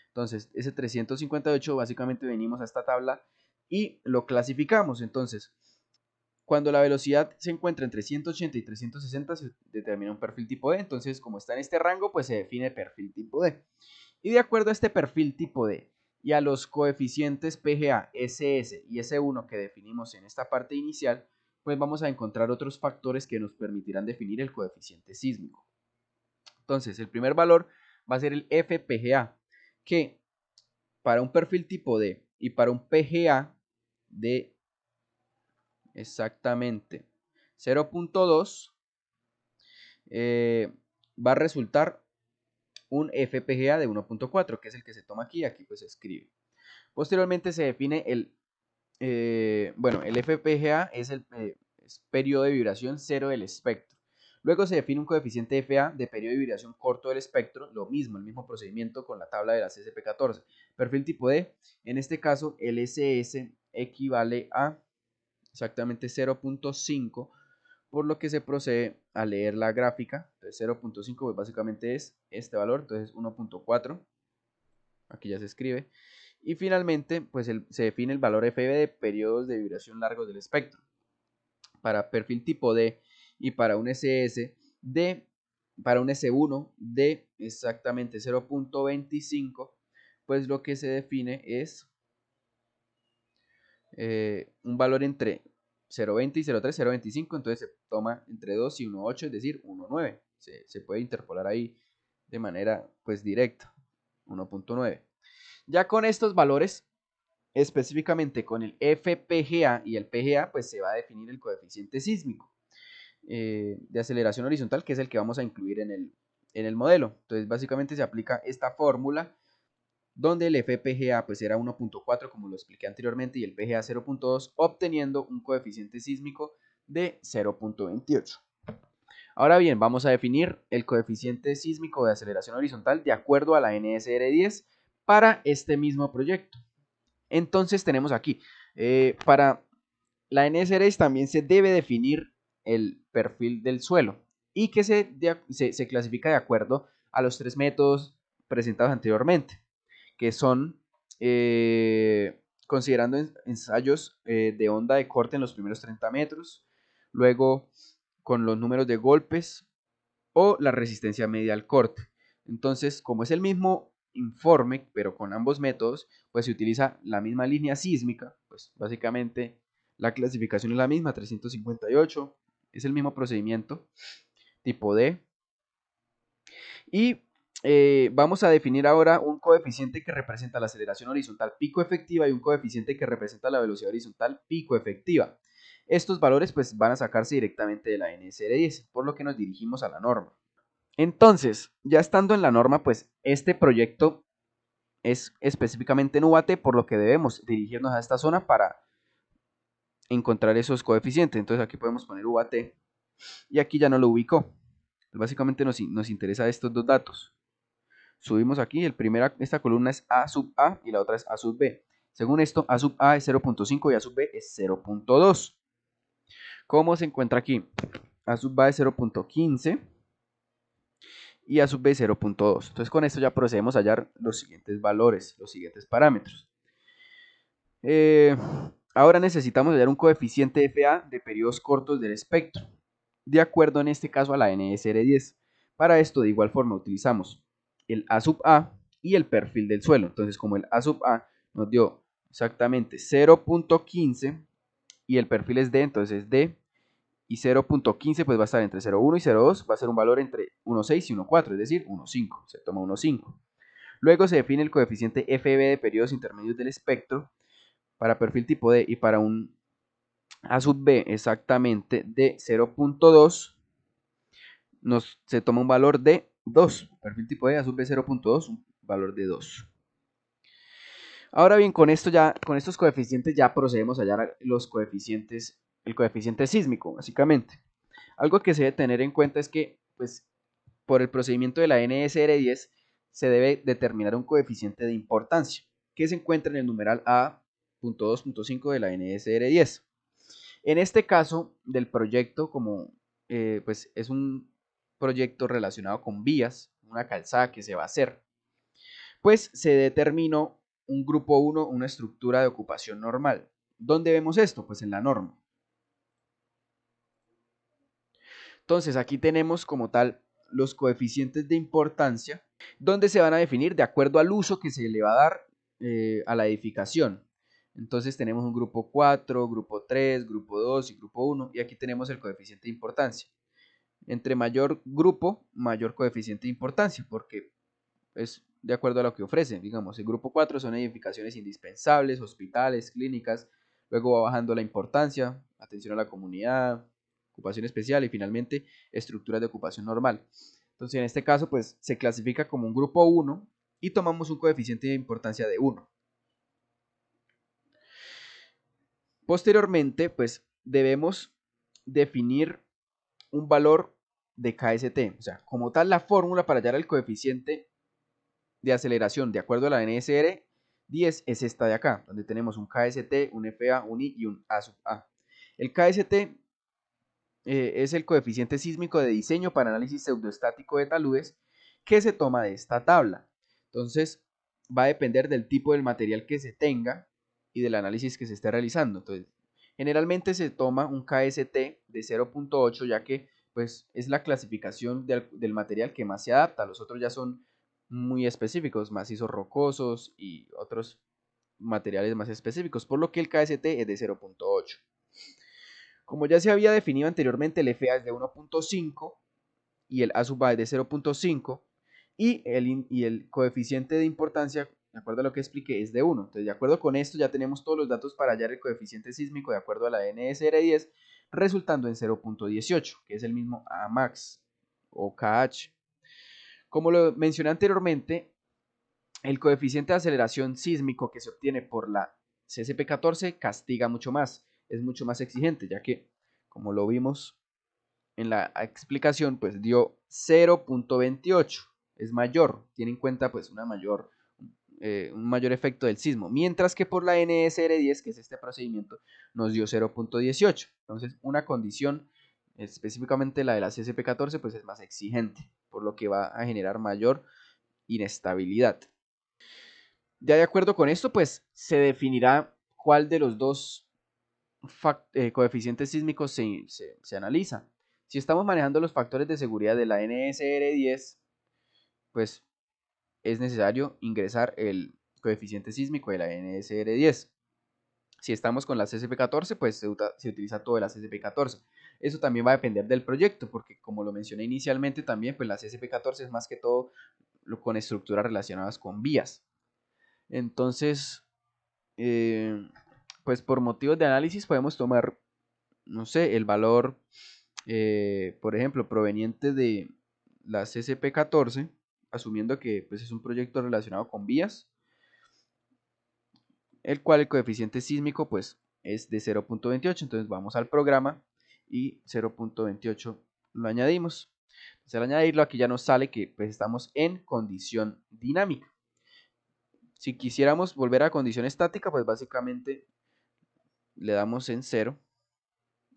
Entonces, ese 358 básicamente venimos a esta tabla y lo clasificamos. Entonces, cuando la velocidad se encuentra entre 180 y 360 se determina un perfil tipo D. Entonces, como está en este rango, pues se define perfil tipo D. Y de acuerdo a este perfil tipo D y a los coeficientes PGA, SS y S1 que definimos en esta parte inicial, pues vamos a encontrar otros factores que nos permitirán definir el coeficiente sísmico. Entonces, el primer valor va a ser el FPGA, que para un perfil tipo D y para un PGA de exactamente 0.2 va a resultar un FPGA de 1.4, que es el que se toma aquí pues se escribe. Posteriormente se define el FPGA es el periodo de vibración cero del espectro. Luego se define un coeficiente FA de periodo de vibración corto del espectro, lo mismo, el mismo procedimiento con la tabla de la CCP14. Perfil tipo D, en este caso el SS equivale a exactamente 0.5, por lo que se procede a leer la gráfica. Entonces 0.5 pues básicamente es este valor, entonces 1.4, aquí ya se escribe. Y finalmente pues se define el valor FB de periodos de vibración largos del espectro. Para perfil tipo D y para un SS para un S1 de exactamente 0.25, pues lo que se define es un valor entre 0.20 y 0.3, 0.25, entonces se toma entre 2 y 1.8, es decir, 1.9. Se puede interpolar ahí de manera pues directa, 1.9. Ya con estos valores, específicamente con el FPGA y el PGA, pues se va a definir el coeficiente sísmico de aceleración horizontal, que es el que vamos a incluir en el modelo. Entonces básicamente se aplica esta fórmula donde el FPGA pues era 1.4 como lo expliqué anteriormente y el PGA 0.2, obteniendo un coeficiente sísmico de 0.28. Ahora bien, vamos a definir el coeficiente sísmico de aceleración horizontal de acuerdo a la NSR 10 para este mismo proyecto. Entonces tenemos aquí, para la NSR 10 también se debe definir el perfil del suelo y que se clasifica de acuerdo a los tres métodos presentados anteriormente, que son considerando ensayos de onda de corte en los primeros 30 metros, luego con los números de golpes o la resistencia media al corte. Entonces, como es el mismo informe, pero con ambos métodos, pues se utiliza la misma línea sísmica, pues básicamente la clasificación es la misma, 358, es el mismo procedimiento, tipo D. Y vamos a definir ahora un coeficiente que representa la aceleración horizontal pico efectiva y un coeficiente que representa la velocidad horizontal pico efectiva. estos valores pues van a sacarse directamente de la NSR10, por lo que nos dirigimos a la norma. Entonces, ya estando en la norma, pues este proyecto es específicamente en UAT, por lo que debemos dirigirnos a esta zona para encontrar esos coeficientes. Entonces aquí podemos poner UAT y aquí ya no lo ubicó. Básicamente nos interesa estos dos datos. Subimos aquí, esta columna es A sub A y la otra es A sub B. Según esto, A sub A es 0.5 y A sub B es 0.2. ¿Cómo se encuentra aquí? A sub A es 0.15 y A sub B 0.2. Entonces con esto ya procedemos a hallar los siguientes valores, los siguientes parámetros. Ahora necesitamos hallar un coeficiente FA de periodos cortos del espectro, de acuerdo en este caso a la NSR10. Para esto de igual forma utilizamos el A sub A y el perfil del suelo. Entonces como el A sub A nos dio exactamente 0.15 y el perfil es D, entonces es D, y 0.15 pues va a estar entre 0.1 y 0.2, va a ser un valor entre 1.6 y 1.4, es decir, 1.5, se toma 1.5. Luego se define el coeficiente FB de periodos intermedios del espectro para perfil tipo D y para un A sub B exactamente de 0.2, se toma un valor de 2, perfil tipo D, A sub B 0.2, un valor de 2. Ahora bien, con estos coeficientes ya procedemos a hallar los coeficientes, el coeficiente sísmico, básicamente. Algo que se debe tener en cuenta es que, pues, por el procedimiento de la NSR10 se debe determinar un coeficiente de importancia que se encuentra en el numeral A.2.5 de la NSR10. En este caso del proyecto, como pues es un proyecto relacionado con vías, una calzada que se va a hacer, pues se determinó un grupo 1, una estructura de ocupación normal. ¿Dónde vemos esto? Pues en la norma. Entonces aquí tenemos como tal los coeficientes de importancia, donde se van a definir de acuerdo al uso que se le va a dar a la edificación. Entonces tenemos un grupo 4, grupo 3, grupo 2 y grupo 1, y aquí tenemos el coeficiente de importancia. Entre mayor grupo, mayor coeficiente de importancia, porque es de acuerdo a lo que ofrecen. Digamos, el grupo 4 son edificaciones indispensables, hospitales, clínicas, luego va bajando la importancia, atención a la comunidad, ocupación especial y finalmente estructuras de ocupación normal. Entonces, en este caso, pues se clasifica como un grupo 1 y tomamos un coeficiente de importancia de 1. Posteriormente, pues debemos definir un valor de KST, o sea, como tal la fórmula para hallar el coeficiente de aceleración de acuerdo a la NSR 10 es esta de acá, donde tenemos un KST, un FA, un I y un A sub A. El KST es el coeficiente sísmico de diseño para análisis pseudoestático de taludes que se toma de esta tabla. Entonces, va a depender del tipo del material que se tenga y del análisis que se esté realizando. Entonces, generalmente se toma un KST de 0.8 ya que pues, es la clasificación del material que más se adapta. Los otros ya son muy específicos, macizos rocosos y otros materiales más específicos, por lo que el KST es de 0.8. Como ya se había definido anteriormente, el FA es de 1.5 y el A sub A es de 0.5 y el coeficiente de importancia, de acuerdo a lo que expliqué, es de 1. Entonces, de acuerdo con esto, ya tenemos todos los datos para hallar el coeficiente sísmico de acuerdo a la NSR10, resultando en 0.18, que es el mismo A max o KH. Como lo mencioné anteriormente, el coeficiente de aceleración sísmico que se obtiene por la CSP14 castiga mucho más, es mucho más exigente, ya que, como lo vimos en la explicación, pues dio 0.28, es mayor, tiene en cuenta pues un mayor efecto del sismo, mientras que por la NSR10, que es este procedimiento, nos dio 0.18. Entonces, una condición, específicamente la de la CSP14, pues es más exigente, por lo que va a generar mayor inestabilidad. Ya de acuerdo con esto, pues se definirá cuál de los dos coeficientes sísmicos se analiza. Si estamos manejando los factores de seguridad de la NSR10, pues es necesario ingresar el coeficiente sísmico de la NSR10. Si estamos con la CSP14, pues se utiliza todo de la CSP14. Eso también va a depender del proyecto, porque como lo mencioné inicialmente también, pues la CSP14 es más que todo con estructuras relacionadas con vías. Entonces, pues por motivos de análisis podemos tomar no sé, el valor, por ejemplo, proveniente de la CCP-14, asumiendo que pues, es un proyecto relacionado con vías, el cual el coeficiente sísmico pues, es de 0.28. Entonces vamos al programa y 0.28 lo añadimos. Entonces, al añadirlo aquí ya nos sale que pues, estamos en condición dinámica. Si quisiéramos volver a condición estática, pues básicamente le damos en 0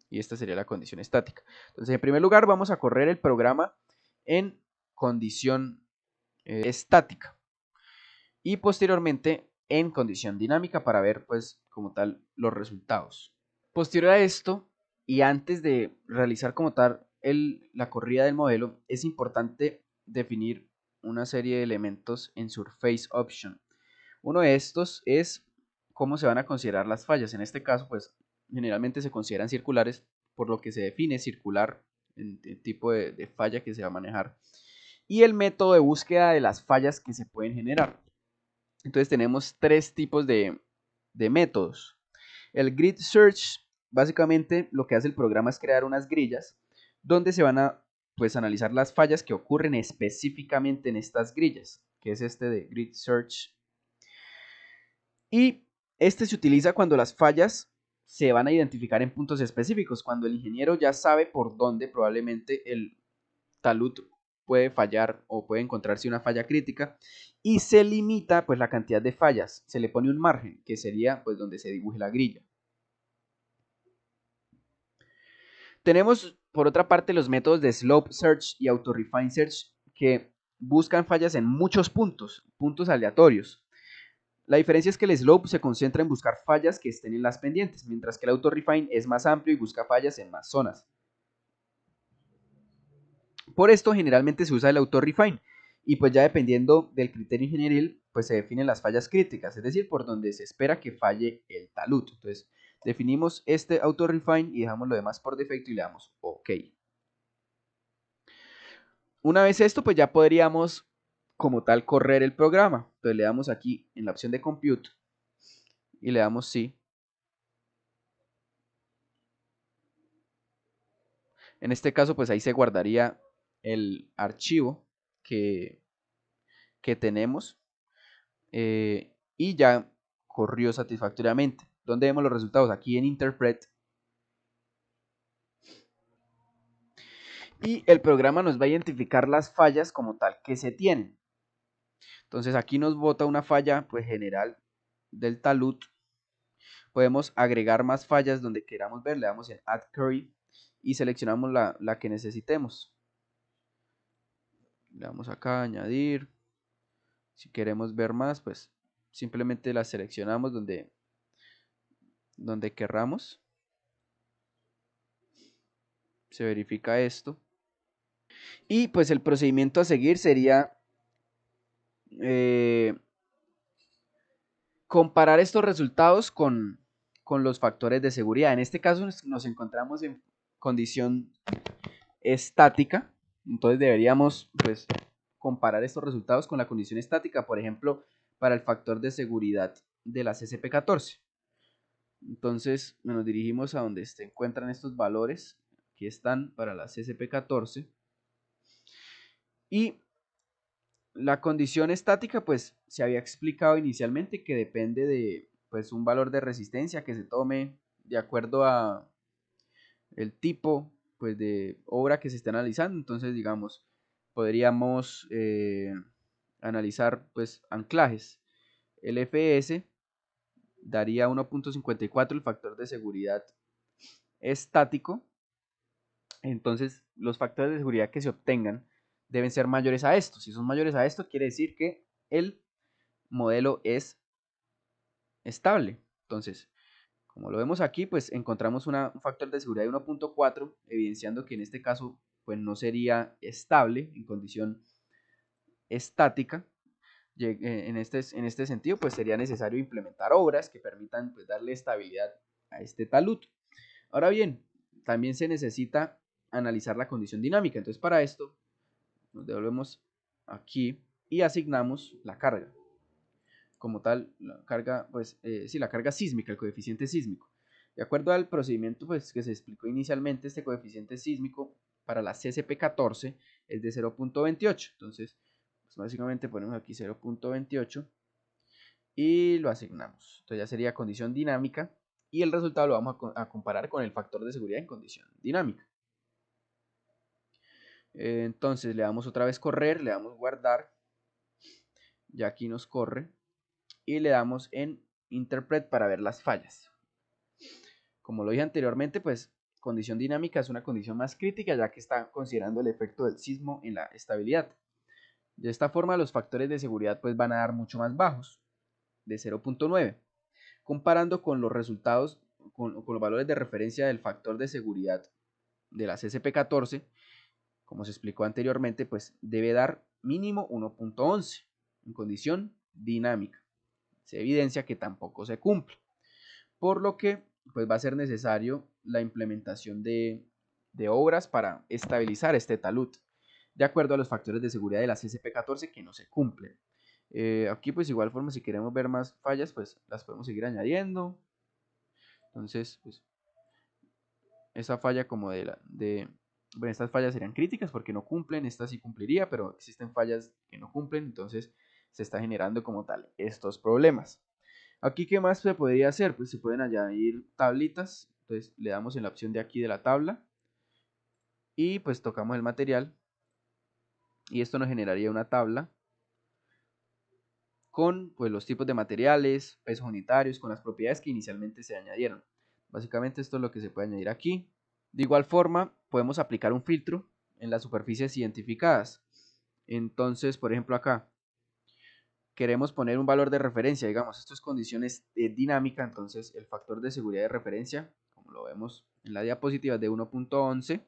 y esta sería la condición estática. Entonces, en primer lugar, vamos a correr el programa en condición estática y posteriormente en condición dinámica para ver, pues, como tal, los resultados. Posterior a esto, y antes de realizar como tal la corrida del modelo, es importante definir una serie de elementos en Surface Option. Uno de estos es cómo se van a considerar las fallas. En este caso, pues generalmente se consideran circulares, por lo que se define circular el tipo de falla que se va a manejar. Y el método de búsqueda de las fallas que se pueden generar. Entonces tenemos tres tipos de métodos. El grid search, básicamente lo que hace el programa es crear unas grillas donde se van a pues, analizar las fallas que ocurren específicamente en estas grillas, que es este de grid search. Y este se utiliza cuando las fallas se van a identificar en puntos específicos, cuando el ingeniero ya sabe por dónde probablemente el talud puede fallar o puede encontrarse una falla crítica y se limita pues la cantidad de fallas, se le pone un margen que sería pues donde se dibuje la grilla. Tenemos por otra parte los métodos de slope search y auto refine search que buscan fallas en muchos puntos, puntos aleatorios. La diferencia es que el slope se concentra en buscar fallas que estén en las pendientes, mientras que el auto refine es más amplio y busca fallas en más zonas. Por esto generalmente se usa el auto refine y pues ya dependiendo del criterio ingenieril pues se definen las fallas críticas, es decir, por donde se espera que falle el talud. Entonces definimos este auto refine y dejamos lo demás por defecto y le damos OK. Una vez esto pues ya podríamos como tal correr el programa. Entonces le damos aquí en la opción de compute y le damos sí. En este caso pues ahí se guardaría el archivo que tenemos y ya corrió satisfactoriamente. ¿Dónde vemos los resultados? Aquí en Interpret. Y el programa nos va a identificar las fallas como tal que se tienen. Entonces aquí nos bota una falla pues, general del talud. Podemos agregar más fallas donde queramos ver. Le damos en Add Query y seleccionamos la que necesitemos. Le damos acá añadir. Si queremos ver más, pues simplemente la seleccionamos donde querramos. Se verifica esto. Y pues el procedimiento a seguir sería comparar estos resultados con los factores de seguridad. En este caso nos encontramos en condición estática. Entonces deberíamos pues, comparar estos resultados con la condición estática. Por ejemplo, para el factor de seguridad de la CCP-14. Entonces nos dirigimos a donde se encuentran estos valores. Aquí están para la CCP-14. Y la condición estática, pues se había explicado inicialmente que depende de pues, un valor de resistencia que se tome de acuerdo a el tipo pues, de obra que se está analizando. Entonces, digamos, podríamos analizar pues, anclajes. El FS daría 1.54 el factor de seguridad estático. Entonces, los factores de seguridad que se obtengan deben ser mayores a esto. Si son mayores a esto, quiere decir que el modelo es estable. Entonces, como lo vemos aquí, pues encontramos un factor de seguridad de 1.4, evidenciando que en este caso pues no sería estable en condición estática. En este sentido, pues sería necesario implementar obras que permitan pues, darle estabilidad a este talud. Ahora bien, también se necesita analizar la condición dinámica. Entonces, para esto, nos devolvemos aquí y asignamos la carga. Como tal, la carga, pues, sí, la carga sísmica, el coeficiente sísmico. De acuerdo al procedimiento pues, que se explicó inicialmente, este coeficiente sísmico para la CSP14 es de 0.28. Entonces, pues básicamente ponemos aquí 0.28 y lo asignamos. Entonces ya sería condición dinámica y el resultado lo vamos a comparar con el factor de seguridad en condición dinámica. Entonces le damos otra vez correr, le damos guardar, ya aquí nos corre y le damos en interpret para ver las fallas. Como lo dije anteriormente, pues condición dinámica es una condición más crítica ya que está considerando el efecto del sismo en la estabilidad. De esta forma los factores de seguridad pues van a dar mucho más bajos, de 0.9, comparando con los resultados, con los valores de referencia del factor de seguridad de la CSP14, como se explicó anteriormente, pues debe dar mínimo 1.11 en condición dinámica. Se evidencia que tampoco se cumple, por lo que pues va a ser necesario la implementación de obras para estabilizar este talud, de acuerdo a los factores de seguridad de la CSP14 que no se cumplen. Aquí pues igual forma si queremos ver más fallas pues las podemos seguir añadiendo. Entonces pues esa falla como bueno, estas fallas serían críticas porque no cumplen, esta sí cumpliría, pero existen fallas que no cumplen, entonces se está generando como tal estos problemas. Aquí, ¿qué más se podría hacer? Pues se pueden añadir tablitas, entonces le damos en la opción de aquí de la tabla y pues tocamos el material y esto nos generaría una tabla con pues los tipos de materiales, pesos unitarios, con las propiedades que inicialmente se añadieron. Básicamente esto es lo que se puede añadir aquí. De igual forma, podemos aplicar un filtro en las superficies identificadas. Entonces, por ejemplo, acá queremos poner un valor de referencia, digamos, esto es condiciones dinámica, entonces el factor de seguridad de referencia, como lo vemos en la diapositiva, es de 1.11.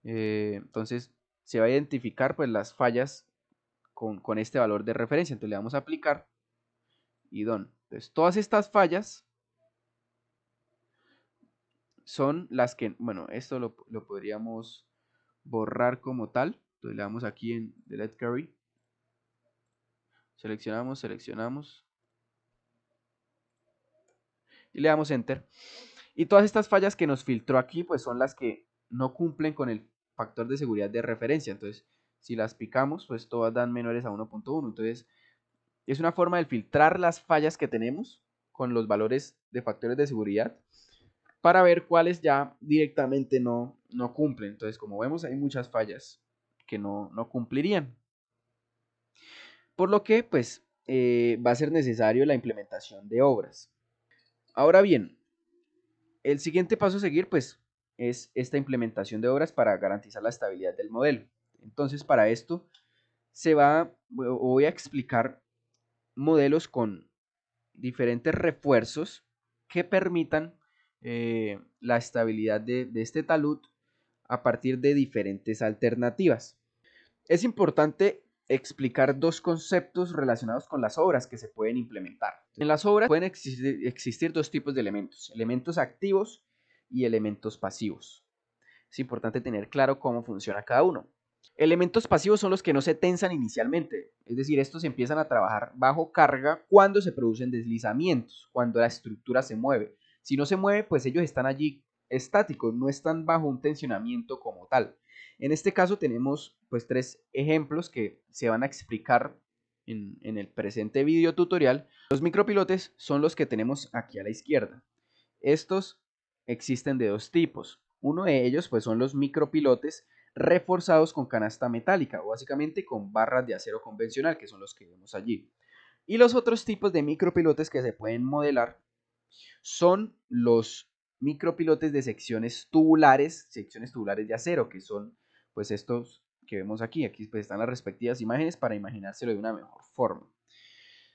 Entonces, se va a identificar pues las fallas con este valor de referencia. Entonces, le vamos a aplicar y done. Entonces, todas estas fallas son las que, bueno, esto lo podríamos borrar como tal. Entonces le damos aquí en Delete Query. Seleccionamos y le damos Enter. Y todas estas fallas que nos filtró aquí, pues son las que no cumplen con el factor de seguridad de referencia. Entonces, si las picamos, pues todas dan menores a 1.1. Entonces, es una forma de filtrar las fallas que tenemos con los valores de factores de seguridad para ver cuáles ya directamente no cumplen. Entonces, como vemos, hay muchas fallas que no cumplirían. Por lo que, pues, va a ser necesario la implementación de obras. Ahora bien, el siguiente paso a seguir, pues, es esta implementación de obras para garantizar la estabilidad del modelo. Entonces, para esto, voy a explicar modelos con diferentes refuerzos que permitan la estabilidad de este talud a partir de diferentes alternativas. Es importante explicar dos conceptos relacionados con las obras que se pueden implementar. En las obras pueden existir dos tipos de elementos activos y elementos pasivos. Es importante tener claro cómo funciona cada uno. Elementos pasivos son los que no se tensan inicialmente, es decir, estos empiezan a trabajar bajo carga cuando se producen deslizamientos, cuando la estructura se mueve. Si no se mueve, pues ellos están allí estáticos, no están bajo un tensionamiento como tal. En este caso tenemos pues tres ejemplos que se van a explicar en el presente video tutorial. Los micropilotes son los que tenemos aquí a la izquierda. Estos existen de dos tipos. Uno de ellos pues son los micropilotes reforzados con canasta metálica o básicamente con barras de acero convencional, que son los que vemos allí. Y los otros tipos de micropilotes que se pueden modelar son los micropilotes de secciones tubulares de acero, que son pues estos que vemos aquí. Aquí pues están las respectivas imágenes para imaginárselo de una mejor forma.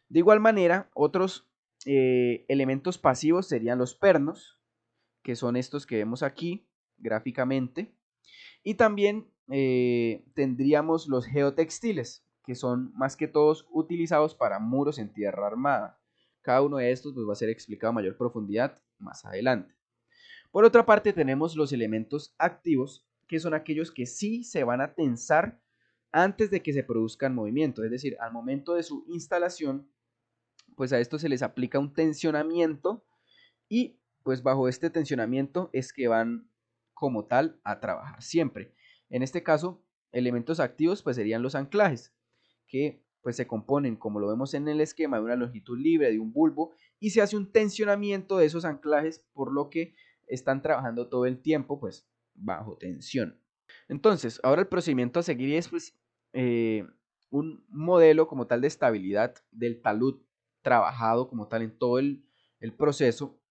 De igual manera, otros elementos pasivos serían los pernos, que son estos que vemos aquí gráficamente. Y también tendríamos los geotextiles, que son más que todos utilizados para muros en tierra armada. Cada uno de estos pues, va a ser explicado a mayor profundidad más adelante. Por otra parte tenemos los elementos activos, que son aquellos que sí se van a tensar antes de que se produzcan movimientos, es decir, al momento de su instalación, pues a esto se les aplica un tensionamiento y pues bajo este tensionamiento es que van como tal a trabajar siempre. En este caso, elementos activos pues serían los anclajes, que pues se componen, como lo vemos en el esquema, de una longitud libre de un bulbo y se hace un tensionamiento de esos anclajes, por lo que están trabajando todo el tiempo pues bajo tensión. Entonces, ahora el procedimiento a seguir es pues un modelo como tal de estabilidad del talud trabajado como tal en todo el proceso,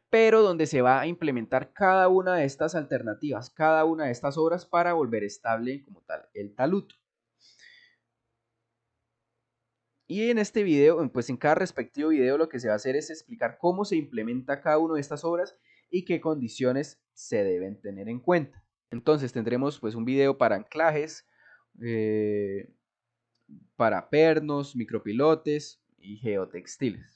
pero donde se va a implementar cada una de estas alternativas, cada una de estas obras para volver estable como tal el talud. Y en este video, pues en cada respectivo video lo que se va a hacer es explicar cómo se implementa cada una de estas obras y qué condiciones se deben tener en cuenta. Entonces tendremos pues un video para anclajes, para pernos, micropilotes y geotextiles.